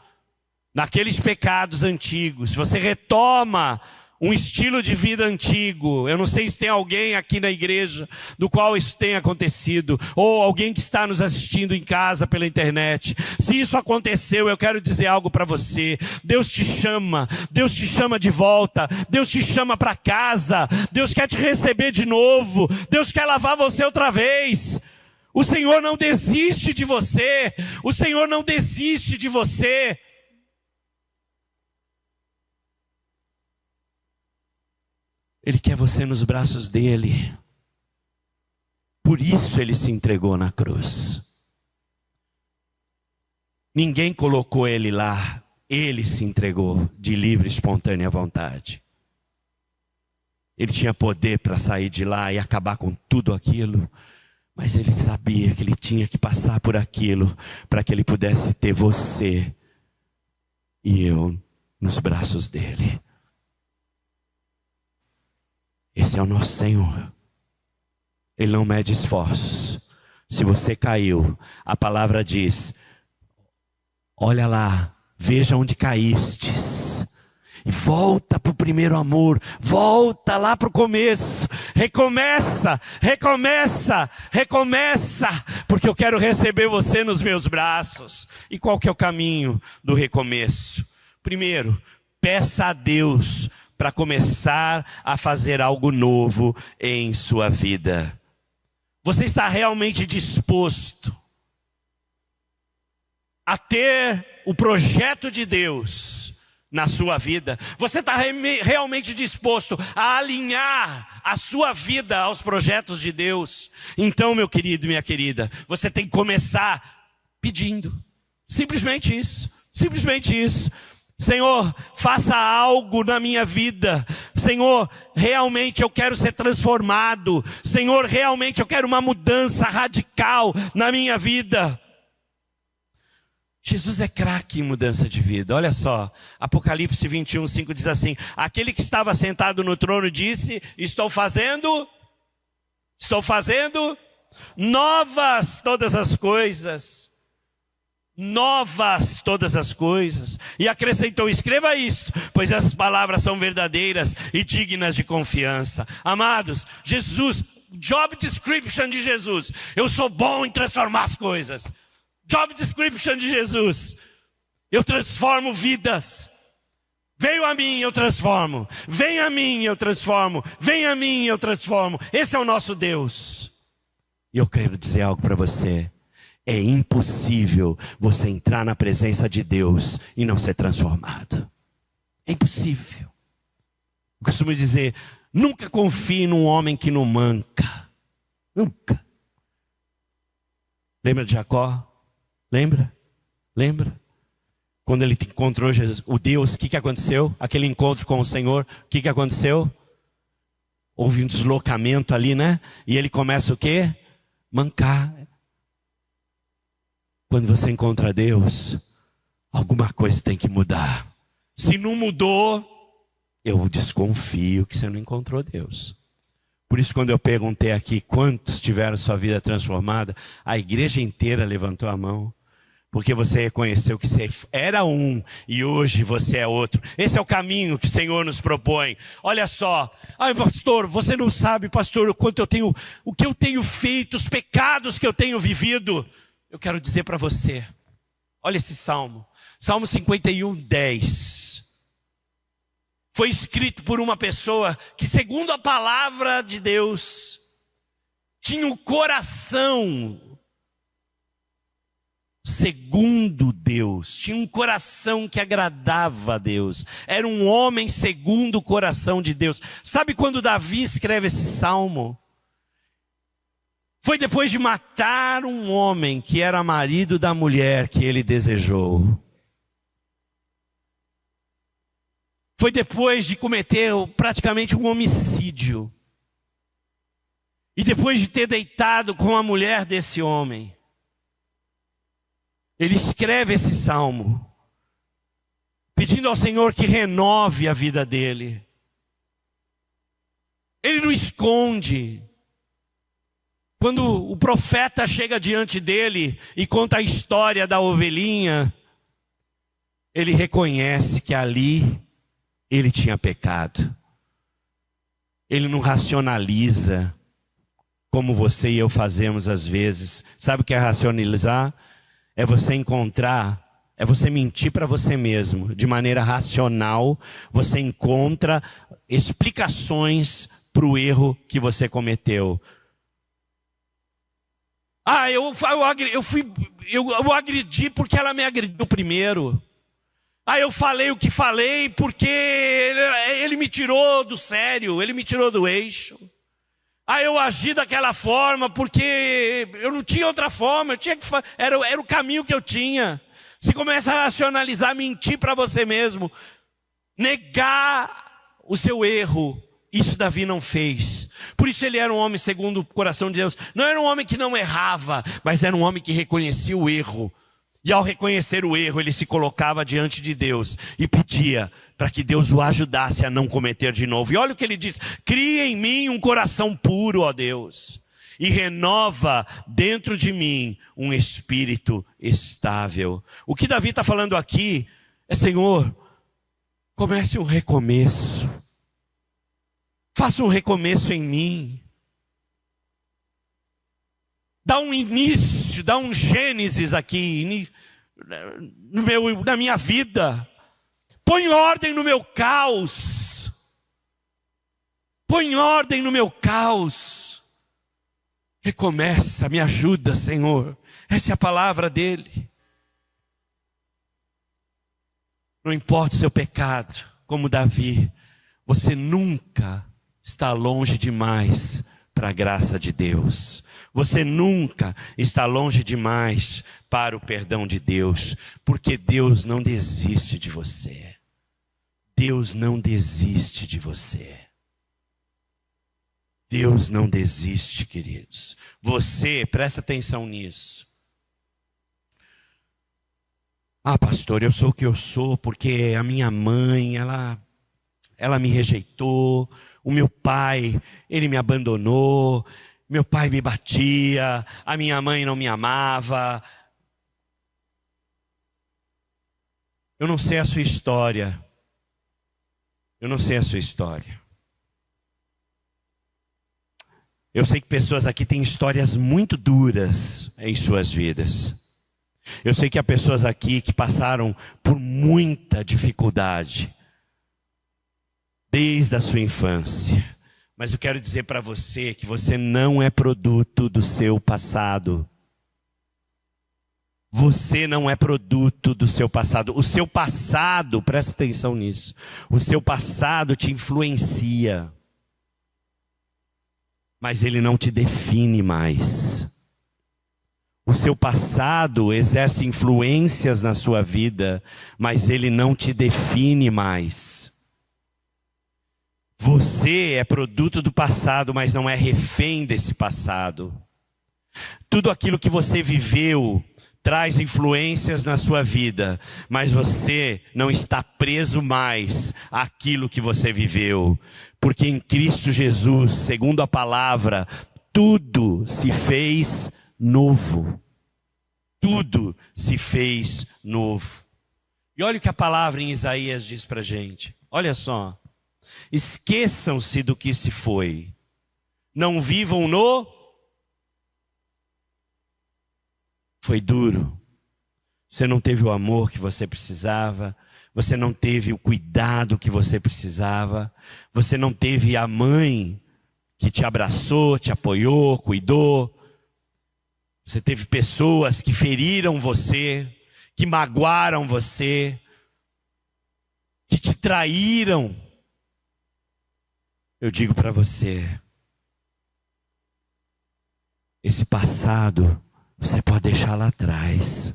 naqueles pecados antigos, você retoma um estilo de vida antigo. Eu não sei se tem alguém aqui na igreja do qual isso tenha acontecido, ou alguém que está nos assistindo em casa pela internet. Se isso aconteceu, eu quero dizer algo para você. Deus te chama de volta, Deus te chama para casa, Deus quer te receber de novo, Deus quer lavar você outra vez. O Senhor não desiste de você, o Senhor não desiste de você. Ele quer você nos braços dele. Por isso ele se entregou na cruz. Ninguém colocou ele lá. Ele se entregou de livre e espontânea vontade. Ele tinha poder para sair de lá e acabar com tudo aquilo. Mas ele sabia que ele tinha que passar por aquilo para que ele pudesse ter você e eu nos braços dele. Esse é o nosso Senhor. Ele não mede esforços. Se você caiu, a palavra diz: olha lá, veja onde caístes, e volta para o primeiro amor, volta lá para o começo, recomeça, porque eu quero receber você nos meus braços. E qual que é o caminho do recomeço? Primeiro, peça a Deus para começar a fazer algo novo em sua vida. Você está realmente disposto a ter o projeto de Deus na sua vida? Você está realmente disposto a alinhar a sua vida aos projetos de Deus? Então, meu querido e minha querida, você tem que começar pedindo. Simplesmente isso. Senhor, faça algo na minha vida. Senhor, realmente eu quero ser transformado. Senhor, realmente eu quero uma mudança radical na minha vida. Jesus é craque em mudança de vida. Olha só, Apocalipse 21:5 diz assim: aquele que estava sentado no trono disse: estou fazendo novas todas as coisas. Novas todas as coisas. E acrescentou: escreva isso, pois essas palavras são verdadeiras e dignas de confiança. Amados, Jesus, job description de Jesus: eu sou bom em transformar as coisas. Job description de Jesus: eu transformo vidas. Veio a mim, eu transformo. Vem a mim, eu transformo. Vem a mim, eu transformo. Esse é o nosso Deus. E eu quero dizer algo para você: é impossível você entrar na presença de Deus e não ser transformado. É impossível. Eu costumo dizer: nunca confie num homem que não manca. Nunca. Lembra de Jacó? Lembra? Quando ele encontrou Jesus, o Deus, o que aconteceu? Aquele encontro com o Senhor, o que aconteceu? Houve um deslocamento ali, né? E ele começa o quê? Mancar. Quando você encontra Deus, alguma coisa tem que mudar. Se não mudou, eu desconfio que você não encontrou Deus. Por isso, quando eu perguntei aqui quantos tiveram sua vida transformada, a igreja inteira levantou a mão. Porque você reconheceu que você era um e hoje você é outro. Esse é o caminho que o Senhor nos propõe. Olha só, ai pastor, você não sabe, pastor, o que eu tenho feito, os pecados que eu tenho vivido. Eu quero dizer para você, olha esse salmo, Salmo 51, 10. Foi escrito por uma pessoa que, segundo a palavra de Deus, tinha um coração segundo Deus, tinha um coração que agradava a Deus, era um homem segundo o coração de Deus. Sabe quando Davi escreve esse salmo? Foi depois de matar um homem que era marido da mulher que ele desejou. Foi depois de cometer praticamente um homicídio. E depois de ter deitado com a mulher desse homem, ele escreve esse salmo, pedindo ao Senhor que renove a vida dele. Ele não esconde. Quando o profeta chega diante dele e conta a história da ovelhinha, ele reconhece que ali ele tinha pecado. Ele não racionaliza como você e eu fazemos às vezes. Sabe o que é racionalizar? É você mentir para você mesmo, de maneira racional. Você encontra explicações para o erro que você cometeu. Eu agredi porque ela me agrediu primeiro. Eu falei o que falei porque ele me tirou do sério, ele me tirou do eixo. Eu agi daquela forma porque eu não tinha outra forma, era o caminho que eu tinha. Você começa a racionalizar, mentir para você mesmo, negar o seu erro. Isso Davi não fez. Por isso ele era um homem segundo o coração de Deus. Não era um homem que não errava, mas era um homem que reconhecia o erro. E ao reconhecer o erro, ele se colocava diante de Deus e pedia para que Deus o ajudasse a não cometer de novo. E olha o que ele diz: cria em mim um coração puro, ó Deus, e renova dentro de mim um espírito estável. O que Davi está falando aqui é: Senhor, comece um recomeço. Faça um recomeço em mim. Dá um início, dá um Gênesis aqui na minha vida. Põe ordem no meu caos. Põe ordem no meu caos. Recomeça, me ajuda, Senhor. Essa é a palavra dele. Não importa o seu pecado, como Davi, você nunca está longe demais para a graça de Deus. Você nunca está longe demais para o perdão de Deus, porque Deus não desiste de você. Deus não desiste de você. Deus não desiste, queridos. Você, presta atenção nisso. Pastor, eu sou o que eu sou porque a minha mãe, ela me rejeitou. O meu pai, ele me abandonou. Meu pai me batia, a minha mãe não me amava. Eu não sei a sua história. Eu não sei a sua história. Eu sei que pessoas aqui têm histórias muito duras em suas vidas. Eu sei que há pessoas aqui que passaram por muita dificuldade desde a sua infância. Mas eu quero dizer para você que você não é produto do seu passado. Você não é produto do seu passado. O seu passado, presta atenção nisso, o seu passado te influencia, mas ele não te define mais. O O seu passado exerce influências na sua vida, mas ele não te define mais. Você é produto do passado, mas não é refém desse passado. Tudo aquilo que você viveu traz influências na sua vida, mas você não está preso mais àquilo que você viveu. Porque em Cristo Jesus, segundo a palavra, tudo se fez novo. Tudo se fez novo. E olha o que a palavra em Isaías diz para a gente. Olha só. Esqueçam-se do que se foi. Não vivam no... Foi duro. Você não teve o amor que você precisava. Você não teve o cuidado que você precisava. Você não teve a mãe que te abraçou, te apoiou, cuidou. Você teve pessoas que feriram você, que magoaram você, que te traíram. Eu digo para você, esse passado você pode deixar lá atrás.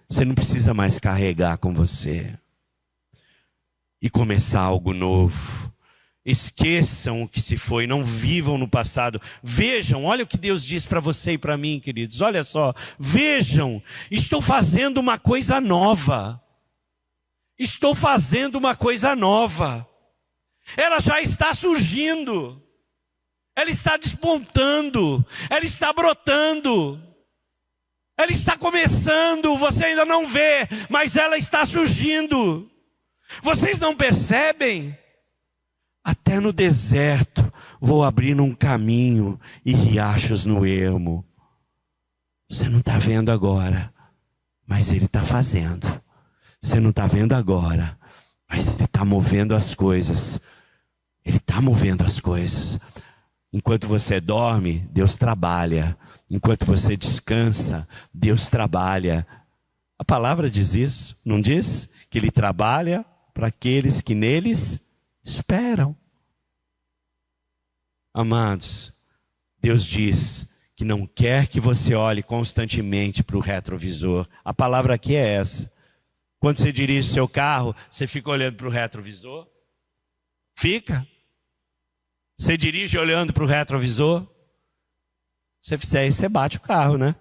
Você não precisa mais carregar com você. E começar algo novo. Esqueçam o que se foi, não vivam no passado. Vejam, olha o que Deus diz para você e para mim, queridos. Olha só, vejam, estou fazendo uma coisa nova. Estou fazendo uma coisa nova. Ela já está surgindo. Ela está despontando. Ela está brotando. Ela está começando. Você ainda não vê, mas ela está surgindo. Vocês não percebem? Até no deserto vou abrir um caminho e riachos no ermo. Você não está vendo agora, mas Ele está fazendo. Você não está vendo agora, mas Ele está movendo as coisas. Ele está movendo as coisas. Enquanto você dorme, Deus trabalha. Enquanto você descansa, Deus trabalha. A palavra diz isso, não diz? Que Ele trabalha para aqueles que neles esperam. Amados, Deus diz que não quer que você olhe constantemente para o retrovisor. A palavra aqui é essa. Quando você dirige o seu carro, você fica olhando para o retrovisor? Fica. Você dirige olhando para o retrovisor? Se fizer isso, você bate o carro, né?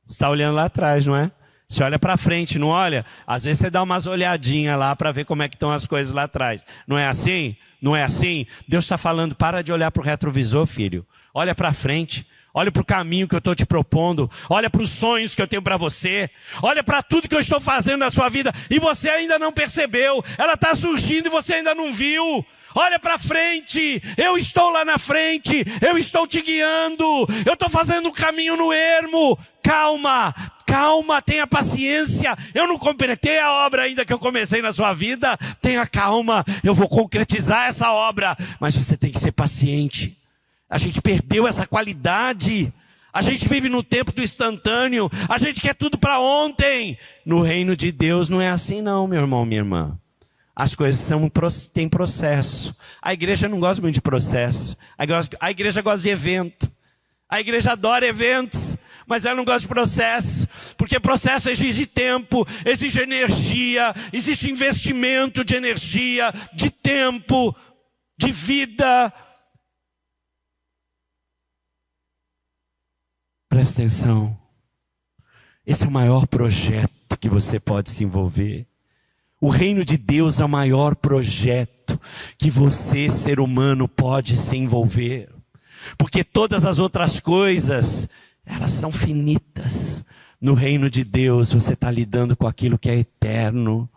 Você está olhando lá atrás, não é? Você olha para frente, não olha? Às vezes você dá umas olhadinhas lá para ver como é que estão as coisas lá atrás. Não é assim? Não é assim? Deus está falando, para de olhar para o retrovisor, filho. Olha para frente. Olha para o caminho que eu estou te propondo. Olha para os sonhos que eu tenho para você. Olha para tudo que eu estou fazendo na sua vida. E você ainda não percebeu. Ela está surgindo e você ainda não viu. Olha para frente. Eu estou lá na frente. Eu estou te guiando. Eu estou fazendo um caminho no ermo. Calma. Calma, tenha paciência. Eu não completei a obra ainda que eu comecei na sua vida. Tenha calma. Eu vou concretizar essa obra. Mas você tem que ser paciente. A gente perdeu essa qualidade. A gente vive no tempo do instantâneo. A gente quer tudo para ontem. No reino de Deus não é assim não, meu irmão, minha irmã. As coisas têm processo. A igreja não gosta muito de processo. A igreja gosta de evento. A igreja adora eventos, mas ela não gosta de processo. Porque processo exige tempo, exige energia, existe investimento de energia, de tempo, de vida. Presta atenção, esse é o maior projeto que você pode se envolver. O reino de Deus é o maior projeto que você, ser humano, pode se envolver. Porque todas as outras coisas, elas são finitas. No reino de Deus você está lidando com aquilo que é eterno.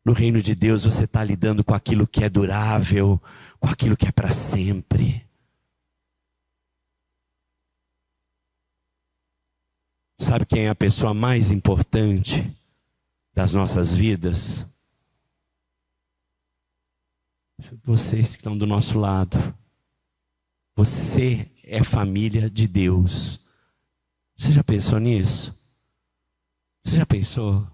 No reino de Deus você está lidando com aquilo que é durável, com aquilo que é para sempre. Sabe quem é a pessoa mais importante das nossas vidas? Vocês que estão do nosso lado. Você é família de Deus. Você já pensou nisso? Você já pensou?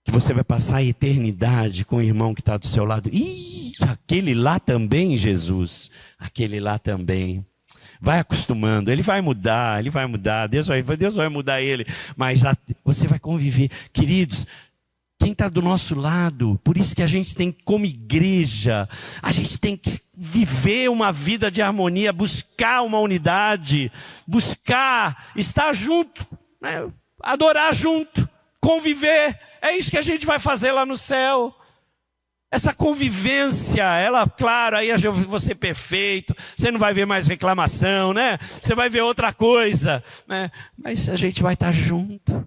Que você vai passar a eternidade com o irmão que está do seu lado. Ih, aquele lá também, Jesus. Aquele lá também. Vai acostumando, ele vai mudar, Deus vai mudar ele, mas você vai conviver. Queridos, quem está do nosso lado, por isso que a gente tem, como igreja, a gente tem que viver uma vida de harmonia, buscar uma unidade, buscar estar junto, né? Adorar junto, conviver. É isso que a gente vai fazer lá no céu. Essa convivência, ela, claro, aí eu vou ser perfeito, você não vai ver mais reclamação, né? Você vai ver outra coisa, né? Mas a gente vai estar junto.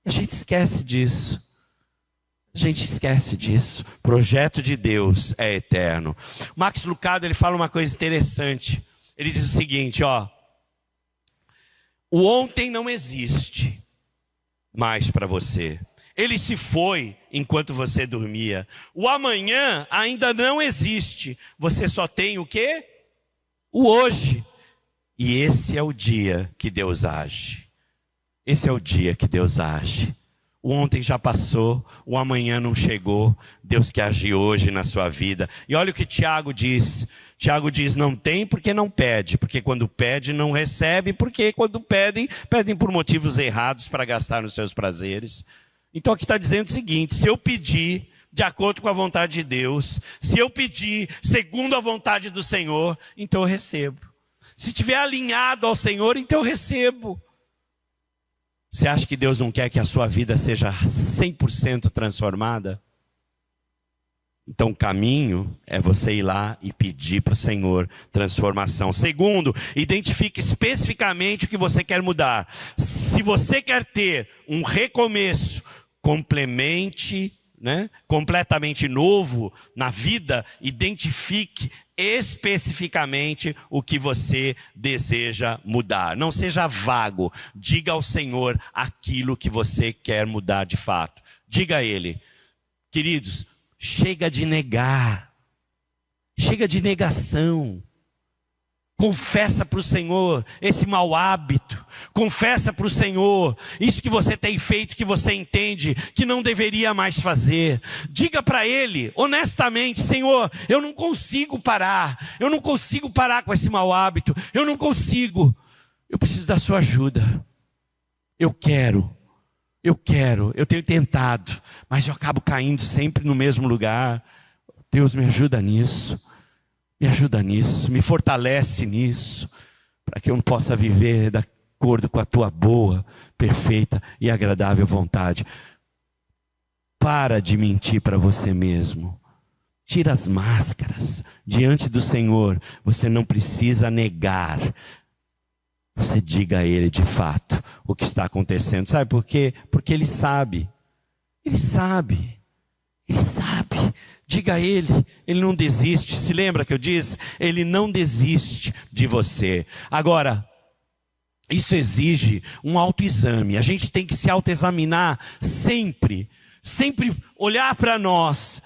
A gente esquece disso. A gente esquece disso. O projeto de Deus é eterno. Max Lucado, ele fala uma coisa interessante. Ele diz o seguinte, ó: o ontem não existe mais para você. Ele se foi enquanto você dormia. O amanhã ainda não existe. Você só tem o quê? O hoje. E esse é o dia que Deus age. Esse é o dia que Deus age. O ontem já passou, o amanhã não chegou. Deus quer agir hoje na sua vida. E olha o que Tiago diz. Tiago diz, não tem porque não pede. Porque quando pede não recebe. Porque quando pedem, pedem por motivos errados para gastar nos seus prazeres. Então aqui está dizendo o seguinte: se eu pedir de acordo com a vontade de Deus, se eu pedir segundo a vontade do Senhor, então eu recebo. Se estiver alinhado ao Senhor, então eu recebo. Você acha que Deus não quer que a sua vida seja 100% transformada? Então o caminho é você ir lá e pedir para o Senhor transformação. Segundo, identifique especificamente o que você quer mudar. Se você quer ter um recomeço completamente novo na vida, identifique especificamente o que você deseja mudar. Não seja vago, diga ao Senhor aquilo que você quer mudar de fato. Diga a Ele, queridos, chega de negar, chega de negação. Confessa para o Senhor esse mau hábito, confessa para o Senhor isso que você tem feito, que você entende que não deveria mais fazer. Diga para Ele honestamente, Senhor, eu não consigo parar com esse mau hábito, eu preciso da sua ajuda. Eu tenho tentado, mas eu acabo caindo sempre no mesmo lugar. Deus, me ajuda nisso. Me ajuda nisso, me fortalece nisso, para que eu possa viver de acordo com a tua boa, perfeita e agradável vontade. Para de mentir para você mesmo. Tira as máscaras. Diante do Senhor, você não precisa negar. Você diga a Ele de fato o que está acontecendo. Sabe por quê? Porque Ele sabe. Ele sabe. Ele sabe. Diga a Ele, Ele não desiste. Se lembra que eu disse? Ele não desiste de você. Agora, isso exige um autoexame. A gente tem que se autoexaminar sempre. Sempre olhar para nós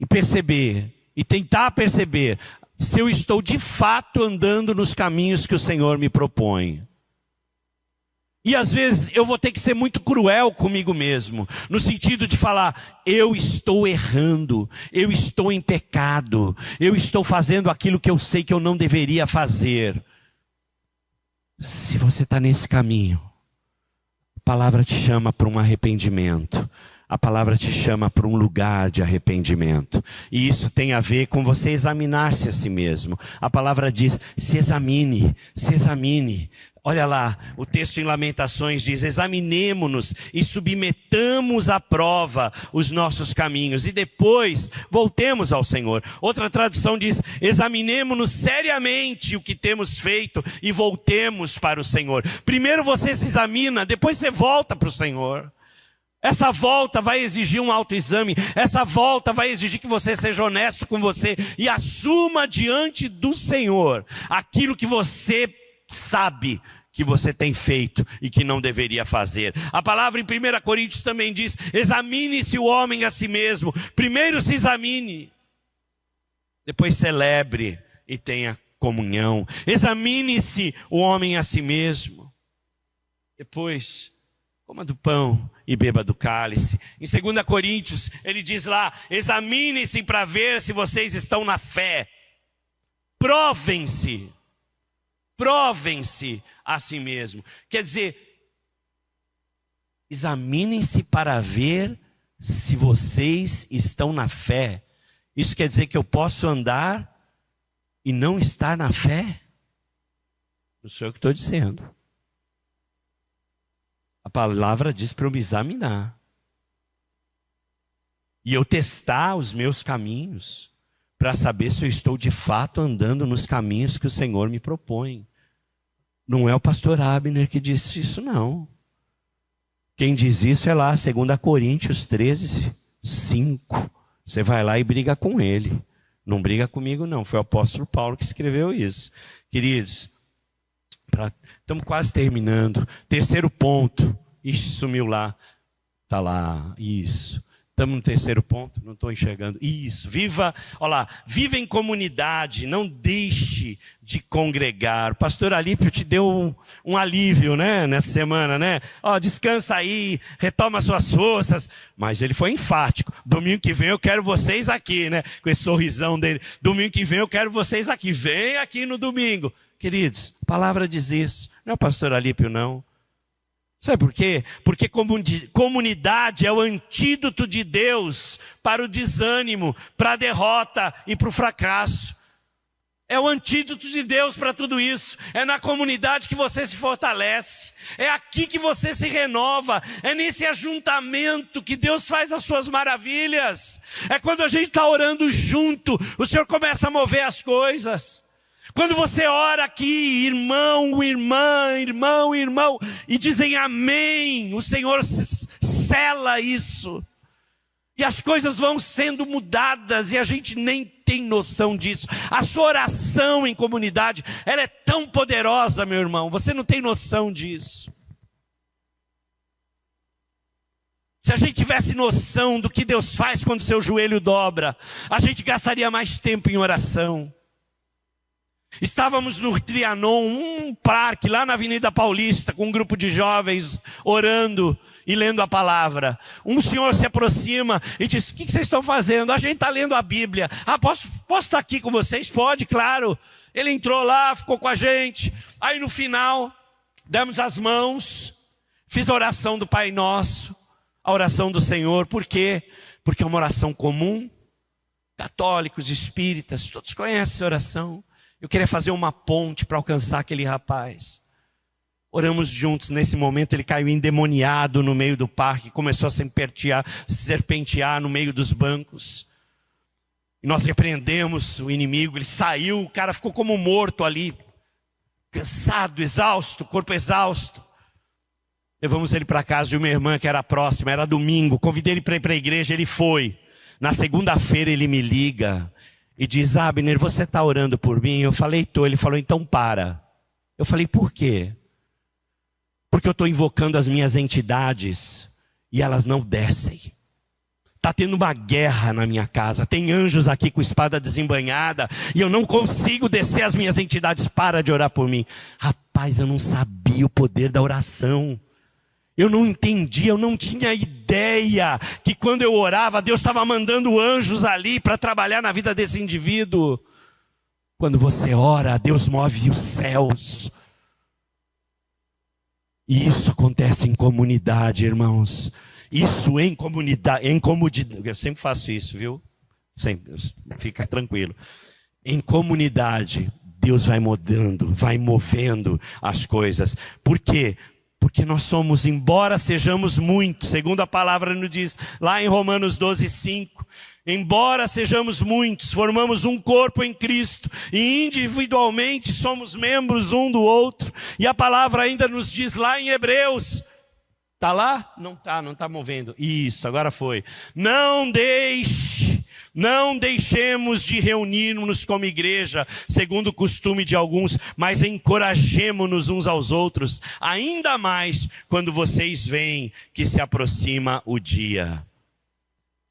e perceber, e tentar perceber se eu estou de fato andando nos caminhos que o Senhor me propõe. E às vezes eu vou ter que ser muito cruel comigo mesmo, no sentido de falar, eu estou errando, eu estou em pecado, eu estou fazendo aquilo que eu sei que eu não deveria fazer. Se você está nesse caminho, a palavra te chama para um arrependimento. A palavra te chama para um lugar de arrependimento. E isso tem a ver com você examinar-se a si mesmo. A palavra diz, se examine, se examine. Olha lá, o texto em Lamentações diz, examinemo-nos e submetamos à prova os nossos caminhos. E depois voltemos ao Senhor. Outra tradução diz, examinemo-nos seriamente o que temos feito e voltemos para o Senhor. Primeiro você se examina, depois você volta para o Senhor. Essa volta vai exigir um autoexame, essa volta vai exigir que você seja honesto com você e assuma diante do Senhor aquilo que você sabe que você tem feito e que não deveria fazer. A palavra em 1 Coríntios também diz, examine-se o homem a si mesmo, primeiro se examine, depois celebre e tenha comunhão. Examine-se o homem a si mesmo, depois coma do pão e beba do cálice. Em 2 Coríntios, ele diz lá, examinem-se para ver se vocês estão na fé. Provem-se. provem-se a si mesmo. Quer dizer, examinem-se para ver se vocês estão na fé. Isso quer dizer que eu posso andar e não estar na fé? Não sou eu que estou dizendo. A palavra diz para eu me examinar. E eu testar os meus caminhos, para saber se eu estou de fato andando nos caminhos que o Senhor me propõe. Não é o pastor Abner que disse isso, não. Quem diz isso é lá, 2 Coríntios 13, 5. Você vai lá e briga com ele. Não briga comigo, não. Foi o apóstolo Paulo que escreveu isso. Queridos, estamos quase terminando. Terceiro ponto. Ixi, sumiu lá. Está lá, isso. Estamos no terceiro ponto, não estou enxergando. Isso, viva em comunidade, não deixe de congregar. O pastor Alípio te deu um alívio, né, nessa semana, né? Descansa aí, retoma suas forças. Mas ele foi enfático. Domingo que vem eu quero vocês aqui, né? Com esse sorrisão dele. Domingo que vem eu quero vocês aqui. Vem aqui no domingo. Queridos, a palavra diz isso. Não é o pastor Alípio, não. Sabe por quê? Porque comunidade é o antídoto de Deus para o desânimo, para a derrota e para o fracasso. É o antídoto de Deus para tudo isso. É na comunidade que você se fortalece. É aqui que você se renova. É nesse ajuntamento que Deus faz as suas maravilhas. É quando a gente está orando junto, o Senhor começa a mover as coisas. Quando você ora aqui, irmão, e dizem amém, o Senhor sela isso. E as coisas vão sendo mudadas e a gente nem tem noção disso. A sua oração em comunidade, ela é tão poderosa, meu irmão, você não tem noção disso. Se a gente tivesse noção do que Deus faz quando seu joelho dobra, a gente gastaria mais tempo em oração. Estávamos no Trianon, um parque lá na Avenida Paulista, com um grupo de jovens orando e lendo a palavra. Um senhor se aproxima e diz: o que vocês estão fazendo? A gente está lendo a Bíblia. Posso estar aqui com vocês? Pode, claro. Ele entrou lá, ficou com a gente. Aí no final, demos as mãos, fiz a oração do Pai Nosso, a oração do Senhor. Por quê? Porque é uma oração comum. Católicos, espíritas, todos conhecem essa oração. Eu queria fazer uma ponte para alcançar aquele rapaz. Oramos juntos. Nesse momento ele caiu endemoniado no meio do parque. Começou a serpentear no meio dos bancos. E nós repreendemos o inimigo. Ele saiu, o cara ficou como morto ali. Cansado, exausto, corpo exausto. Levamos ele para casa de uma irmã que era próxima. Era domingo. Convidei ele para ir para a igreja. Ele foi. Na segunda-feira ele me liga e diz: Abner, você está orando por mim? Eu falei: estou. Ele falou: então para. Eu falei: por quê? Porque eu estou invocando as minhas entidades e elas não descem. Está tendo uma guerra na minha casa. Tem anjos aqui com espada desembainhada e eu não consigo descer as minhas entidades. Para de orar por mim. Rapaz, eu não sabia o poder da oração. Eu não entendia, eu não tinha ideia que quando eu orava, Deus estava mandando anjos ali para trabalhar na vida desse indivíduo. Quando você ora, Deus move os céus. E isso acontece em comunidade, irmãos. Isso em comunidade, eu sempre faço isso, viu? Sempre, fica tranquilo. Em comunidade, Deus vai mudando, vai movendo as coisas. Por quê? Porque nós somos, embora sejamos muitos, segundo a palavra nos diz, lá em Romanos 12, 5, embora sejamos muitos, formamos um corpo em Cristo, e individualmente somos membros um do outro, e a palavra ainda nos diz lá em Hebreus, está lá? Não está movendo, isso, agora foi, não deixemos de reunir-nos como igreja, segundo o costume de alguns, mas encorajemo-nos uns aos outros, ainda mais quando vocês veem que se aproxima o dia.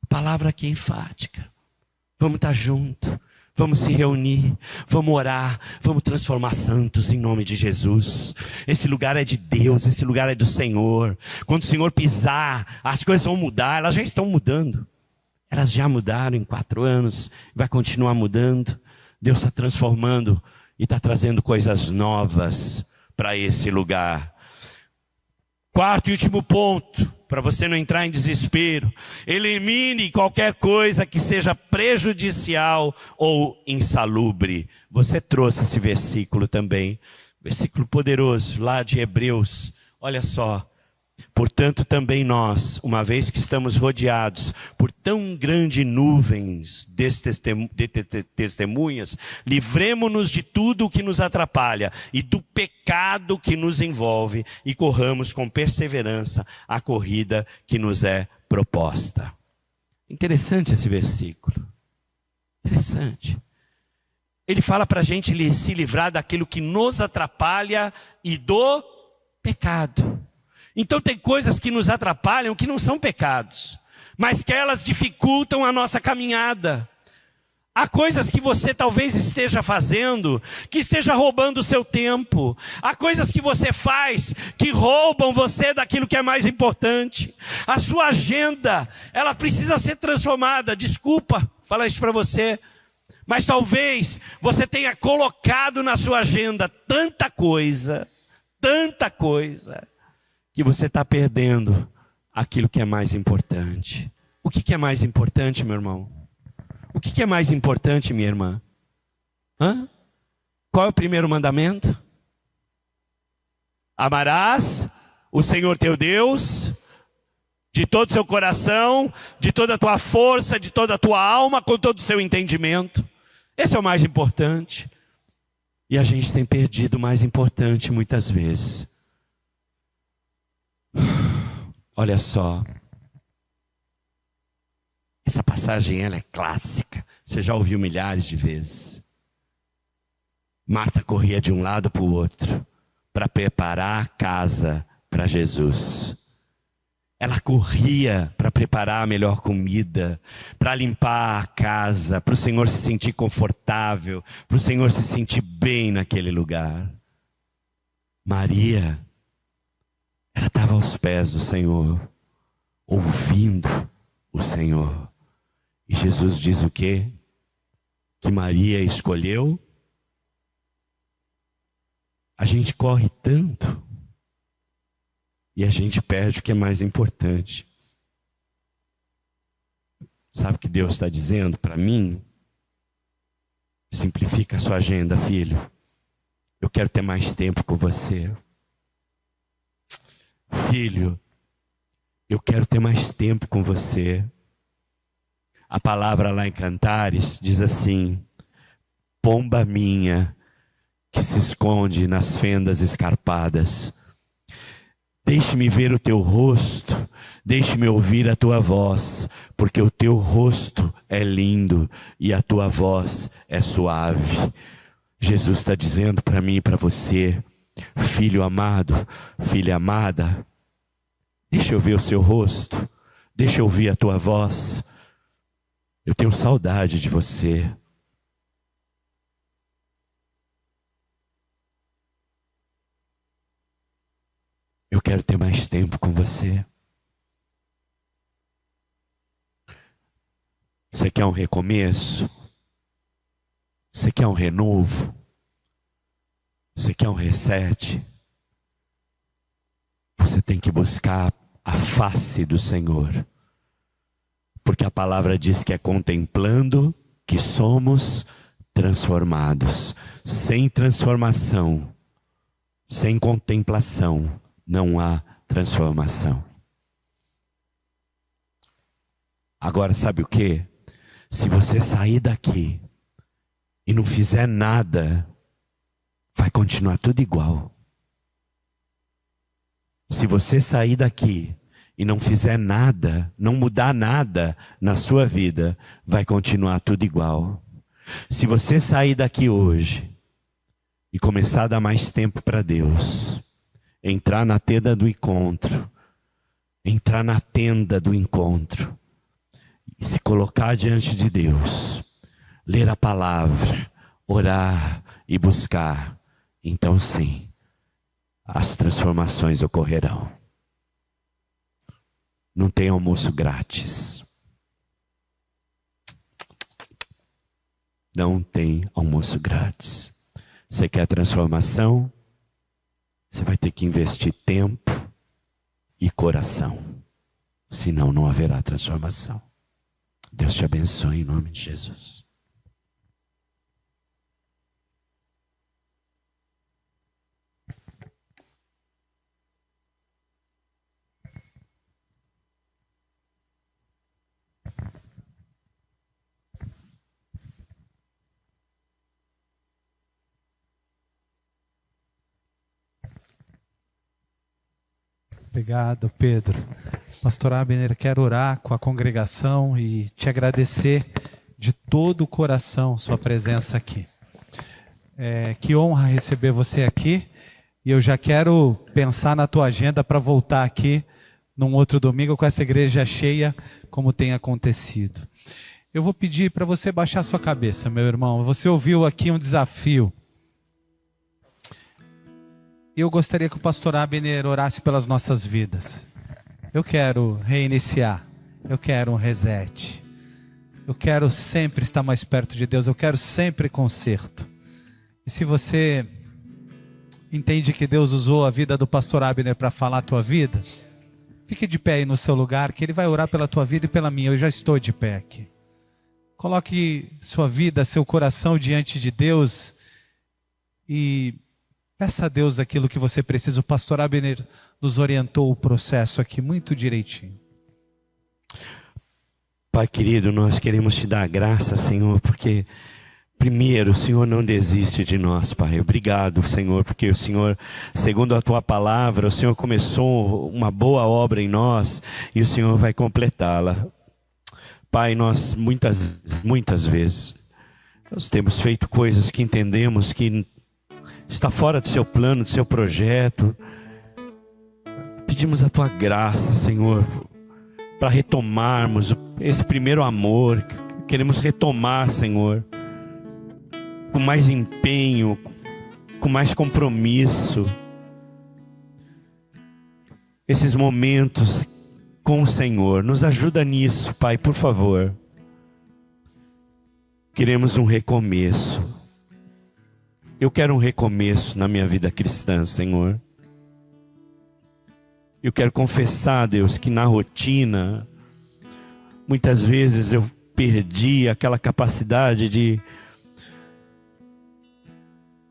A palavra aqui é enfática. Vamos estar juntos, vamos se reunir, vamos orar, vamos transformar santos em nome de Jesus. Esse lugar é de Deus, esse lugar é do Senhor. Quando o Senhor pisar, as coisas vão mudar, elas já estão mudando. Elas já mudaram em 4 anos, vai continuar mudando. Deus está transformando e está trazendo coisas novas para esse lugar. Quarto e último ponto, para você não entrar em desespero: elimine qualquer coisa que seja prejudicial ou insalubre. Você trouxe esse versículo também, versículo poderoso lá de Hebreus. Olha só: portanto também nós, uma vez que estamos rodeados por tão grande nuvens de testemunhas, livremo-nos de tudo o que nos atrapalha e do pecado que nos envolve, e corramos com perseverança a corrida que nos é proposta. Interessante esse versículo, interessante. Ele fala para a gente se livrar daquilo que nos atrapalha e do pecado. Então tem coisas que nos atrapalham que não são pecados, mas que elas dificultam a nossa caminhada. Há coisas que você talvez esteja fazendo, que esteja roubando o seu tempo. Há coisas que você faz que roubam você daquilo que é mais importante. A sua agenda, ela precisa ser transformada. Desculpa falar isso para você, mas talvez você tenha colocado na sua agenda tanta coisa, que você está perdendo aquilo que é mais importante. O que é mais importante, meu irmão? O que é mais importante, minha irmã? Qual é o primeiro mandamento? Amarás o Senhor teu Deus de todo o seu coração, de toda a tua força, de toda a tua alma, com todo o seu entendimento. Esse é o mais importante. E a gente tem perdido o mais importante muitas vezes. Olha só, essa passagem ela é clássica, você já ouviu milhares de vezes. Marta corria de um lado para o outro para preparar a casa para Jesus. Ela corria para preparar a melhor comida, para limpar a casa, para o Senhor se sentir confortável, para o Senhor se sentir bem naquele lugar. Maria, ela estava aos pés do Senhor, ouvindo o Senhor. E Jesus diz o quê? Que Maria escolheu. A gente corre tanto e a gente perde o que é mais importante. Sabe o que Deus está dizendo para mim? Simplifica a sua agenda, filho. Eu quero ter mais tempo com você. Filho, eu quero ter mais tempo com você. A palavra lá em Cantares diz assim: pomba minha que se esconde nas fendas escarpadas, deixe-me ver o teu rosto, deixe-me ouvir a tua voz, porque o teu rosto é lindo e a tua voz é suave. Jesus está dizendo para mim e para você: filho amado, filha amada, deixa eu ver o seu rosto, deixa eu ouvir a tua voz. Eu tenho saudade de você. Eu quero ter mais tempo com você. Você quer um recomeço? Você quer um renovo? Você quer um reset? Você tem que buscar a face do Senhor. Porque a palavra diz que é contemplando que somos transformados. Sem transformação, sem contemplação, não há transformação. Agora sabe o que? Se você sair daqui e não fizer nada, vai continuar tudo igual. Se você sair daqui e não fizer nada, não mudar nada na sua vida, vai continuar tudo igual. Se você sair daqui hoje e começar a dar mais tempo para Deus, entrar na tenda do encontro, e se colocar diante de Deus, ler a palavra, orar e buscar, então sim, as transformações ocorrerão. Não tem almoço grátis. Não tem almoço grátis. Você quer transformação? Você vai ter que investir tempo e coração. Senão não haverá transformação. Deus te abençoe em nome de Jesus. Obrigado, Pedro. Pastor Abner, quero orar com a congregação e te agradecer de todo o coração sua presença aqui. Que honra receber você aqui, e eu já quero pensar na tua agenda para voltar aqui num outro domingo com essa igreja cheia, como tem acontecido. Eu vou pedir para você baixar sua cabeça, meu irmão. Você ouviu aqui um desafio. Eu gostaria que o pastor Abner orasse pelas nossas vidas. Eu quero reiniciar. Eu quero um reset. Eu quero sempre estar mais perto de Deus. Eu quero sempre conserto. E se você entende que Deus usou a vida do pastor Abner para falar a tua vida, fique de pé aí no seu lugar, que ele vai orar pela tua vida e pela minha. Eu já estou de pé aqui. Coloque sua vida, seu coração diante de Deus e peça a Deus aquilo que você precisa. O pastor Abner nos orientou o processo aqui muito direitinho. Pai querido, nós queremos te dar graça, Senhor, porque primeiro o Senhor não desiste de nós, Pai. Obrigado, Senhor, porque o Senhor, segundo a tua palavra, o Senhor começou uma boa obra em nós e o Senhor vai completá-la. Pai, nós muitas vezes nós temos feito coisas que entendemos que está fora do seu plano, do seu projeto. Pedimos a tua graça, Senhor, para retomarmos esse primeiro amor. Queremos retomar, Senhor, com mais empenho, com mais compromisso, esses momentos com o Senhor. Nos ajuda nisso, Pai, por favor. Queremos um recomeço. Eu quero um recomeço na minha vida cristã, Senhor. Eu quero confessar, Deus, que na rotina, muitas vezes eu perdi aquela capacidade de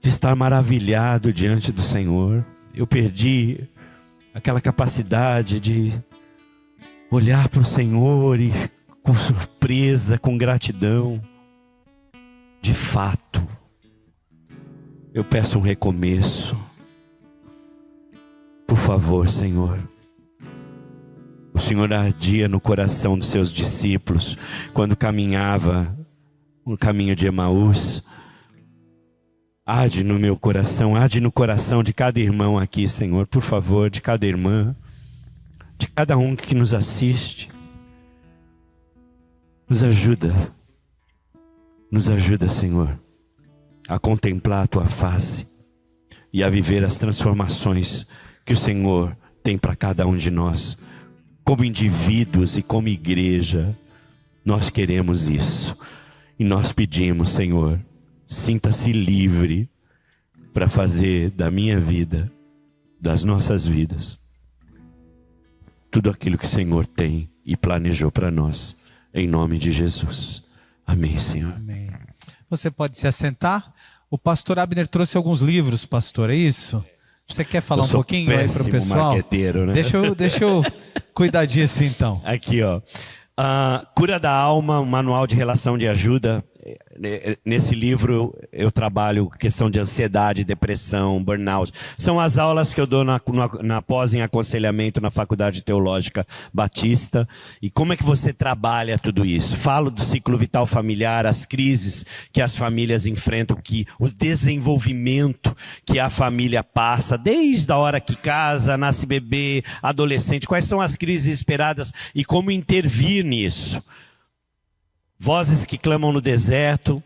estar maravilhado diante do Senhor. Eu perdi aquela capacidade de olhar para o Senhor e com surpresa, com gratidão. De fato, eu peço um recomeço. Por favor, Senhor. O Senhor ardia no coração dos seus discípulos quando caminhava no caminho de Emaús. Arde no meu coração, arde no coração de cada irmão aqui, Senhor, por favor, de cada irmã, de cada um que nos assiste. Nos ajuda, Senhor, a contemplar a tua face e a viver as transformações que o Senhor tem para cada um de nós. Como indivíduos e como igreja, nós queremos isso. E nós pedimos, Senhor, sinta-se livre para fazer da minha vida, das nossas vidas, tudo aquilo que o Senhor tem e planejou para nós. Em nome de Jesus. Amém, Senhor. Amém. Você pode se assentar. O pastor Abner trouxe alguns livros, pastor, é isso? Você quer falar um pouquinho aí para o pessoal? Marqueteiro, né? Deixa eu cuidar disso então. Aqui, ó. Cura da Alma, um manual de relação de ajuda. Nesse livro eu trabalho questão de ansiedade, depressão, burnout. São as aulas que eu dou na pós em aconselhamento na Faculdade Teológica Batista. E como é que você trabalha tudo isso? Falo do ciclo vital familiar, as crises que as famílias enfrentam, o desenvolvimento que a família passa, desde a hora que casa, nasce bebê, adolescente. Quais são as crises esperadas e como intervir nisso? Vozes que clamam no deserto,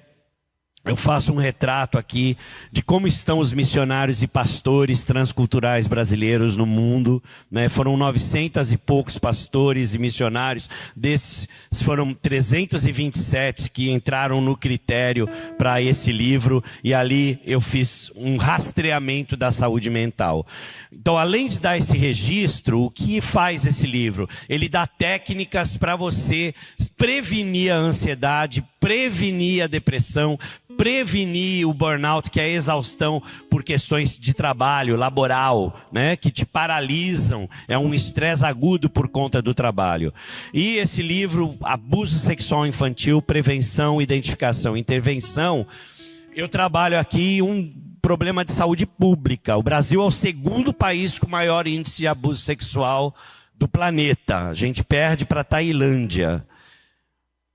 eu faço um retrato aqui de como estão os missionários e pastores transculturais brasileiros no mundo, né? Foram 900 e poucos pastores e missionários, desses foram 327 que entraram no critério para esse livro, e ali eu fiz um rastreamento da saúde mental. Então, além de dar esse registro, o que faz esse livro? Ele dá técnicas para você prevenir a ansiedade, prevenir a depressão, prevenir o burnout, que é a exaustão por questões de trabalho, laboral, né, que te paralisam, é um estresse agudo por conta do trabalho. E esse livro, Abuso Sexual Infantil, Prevenção, Identificação, Intervenção, eu trabalho aqui um problema de saúde pública. O Brasil é o segundo país com maior índice de abuso sexual do planeta. A gente perde para a Tailândia.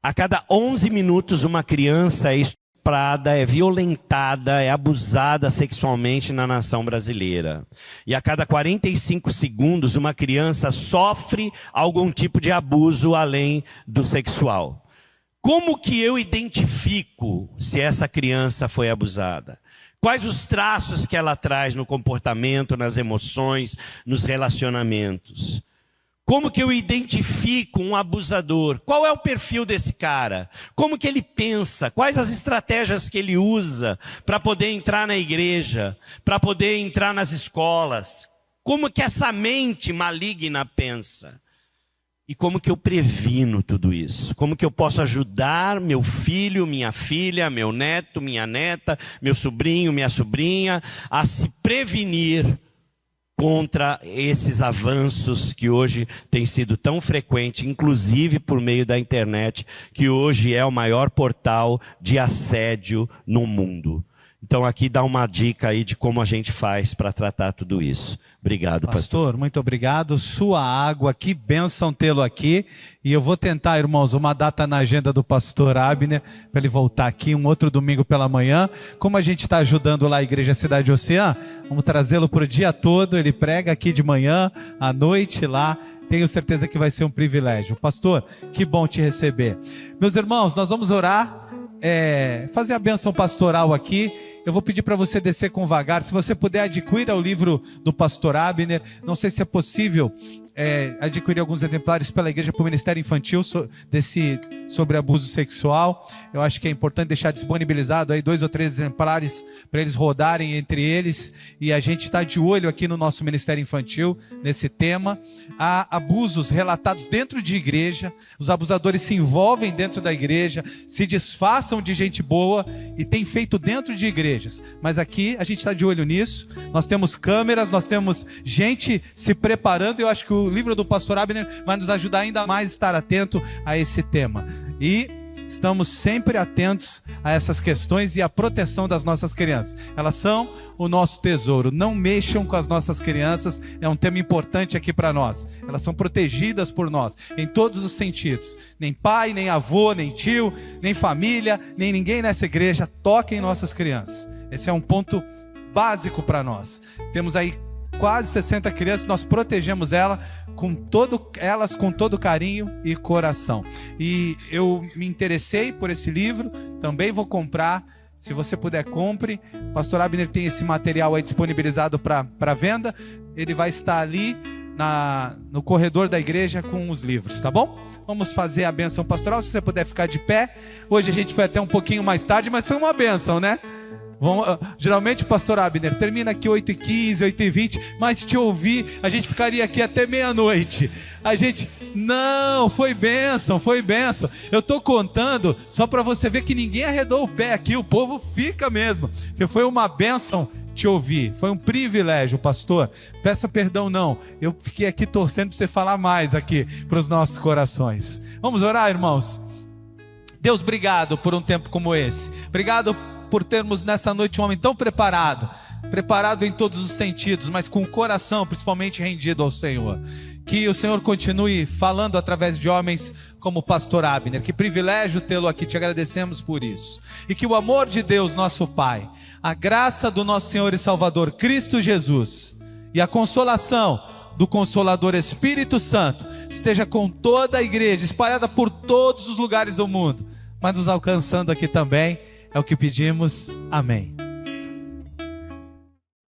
A cada 11 minutos uma criança é estuprada, é violentada, é abusada sexualmente na nação brasileira. E a cada 45 segundos uma criança sofre algum tipo de abuso além do sexual. Como que eu identifico se essa criança foi abusada? Quais os traços que ela traz no comportamento, nas emoções, nos relacionamentos? Como que eu identifico um abusador? Qual é o perfil desse cara? Como que ele pensa? Quais as estratégias que ele usa para poder entrar na igreja, para poder entrar nas escolas? Como que essa mente maligna pensa? E como que eu previno tudo isso? Como que eu posso ajudar meu filho, minha filha, meu neto, minha neta, meu sobrinho, minha sobrinha a se prevenir contra esses avanços que hoje têm sido tão frequentes, inclusive por meio da internet, que hoje é o maior portal de assédio no mundo. Então aqui dá uma dica aí de como a gente faz para tratar tudo isso. Obrigado, pastor. Muito obrigado. Sua água, que bênção tê-lo aqui. E eu vou tentar, irmãos, uma data na agenda do pastor Abner, para ele voltar aqui um outro domingo pela manhã. Como a gente está ajudando lá a Igreja Cidade Oceã, vamos trazê-lo por o dia todo. Ele prega aqui de manhã, à noite lá. Tenho certeza que vai ser um privilégio. Pastor, que bom te receber. Meus irmãos, nós vamos orar, fazer a bênção pastoral aqui. Eu vou pedir para você descer com vagar. Se você puder, adquira o livro do pastor Abner. Não sei se é possível adquirir alguns exemplares pela igreja, para o Ministério Infantil, sobre abuso sexual. Eu acho que é importante deixar disponibilizado aí 2 ou 3 exemplares para eles rodarem entre eles. E a gente está de olho aqui no nosso Ministério Infantil nesse tema. Há abusos relatados dentro de igreja. Os abusadores se envolvem dentro da igreja, se disfarçam de gente boa e têm feito dentro de igrejas. Mas aqui a gente está de olho nisso. Nós temos câmeras, nós temos gente se preparando. Eu acho que o livro do pastor Abner vai nos ajudar ainda mais a estar atento a esse tema. E estamos sempre atentos a essas questões e à proteção das nossas crianças. Elas são o nosso tesouro. Não mexam com as nossas crianças. É um tema importante aqui para nós. Elas são protegidas por nós, em todos os sentidos. Nem pai, nem avô, nem tio, nem família, nem ninguém nessa igreja toca em nossas crianças. Esse é um ponto básico para nós. Temos aí quase 60 crianças, nós protegemos elas com todo carinho e coração. E eu me interessei por esse livro, também vou comprar. Se você puder, compre. Pastor Abner tem esse material aí disponibilizado para venda. Ele vai estar ali no corredor da igreja com os livros, tá bom? Vamos fazer a bênção pastoral. Se você puder ficar de pé. Hoje a gente foi até um pouquinho mais tarde, mas foi uma bênção, né? Geralmente o pastor Abner termina aqui 8h15, 8h20, mas te ouvir, a gente ficaria aqui até meia-noite. Não, foi bênção. Eu estou contando só para você ver que ninguém arredou o pé aqui, o povo fica mesmo, porque foi uma bênção te ouvir, foi um privilégio, pastor. Peça perdão, não, eu fiquei aqui torcendo para você falar mais aqui para os nossos corações. Vamos orar, irmãos? Deus, obrigado por um tempo como esse, obrigado por termos nessa noite um homem tão preparado em todos os sentidos, mas com o coração principalmente rendido ao Senhor. Que o Senhor continue falando através de homens como o pastor Abner. Que privilégio tê-lo aqui, te agradecemos por isso. E que o amor de Deus, nosso Pai, a graça do nosso Senhor e Salvador Cristo Jesus e a consolação do Consolador Espírito Santo esteja com toda a igreja, espalhada por todos os lugares do mundo, mas nos alcançando aqui também, É o que pedimos. Amém.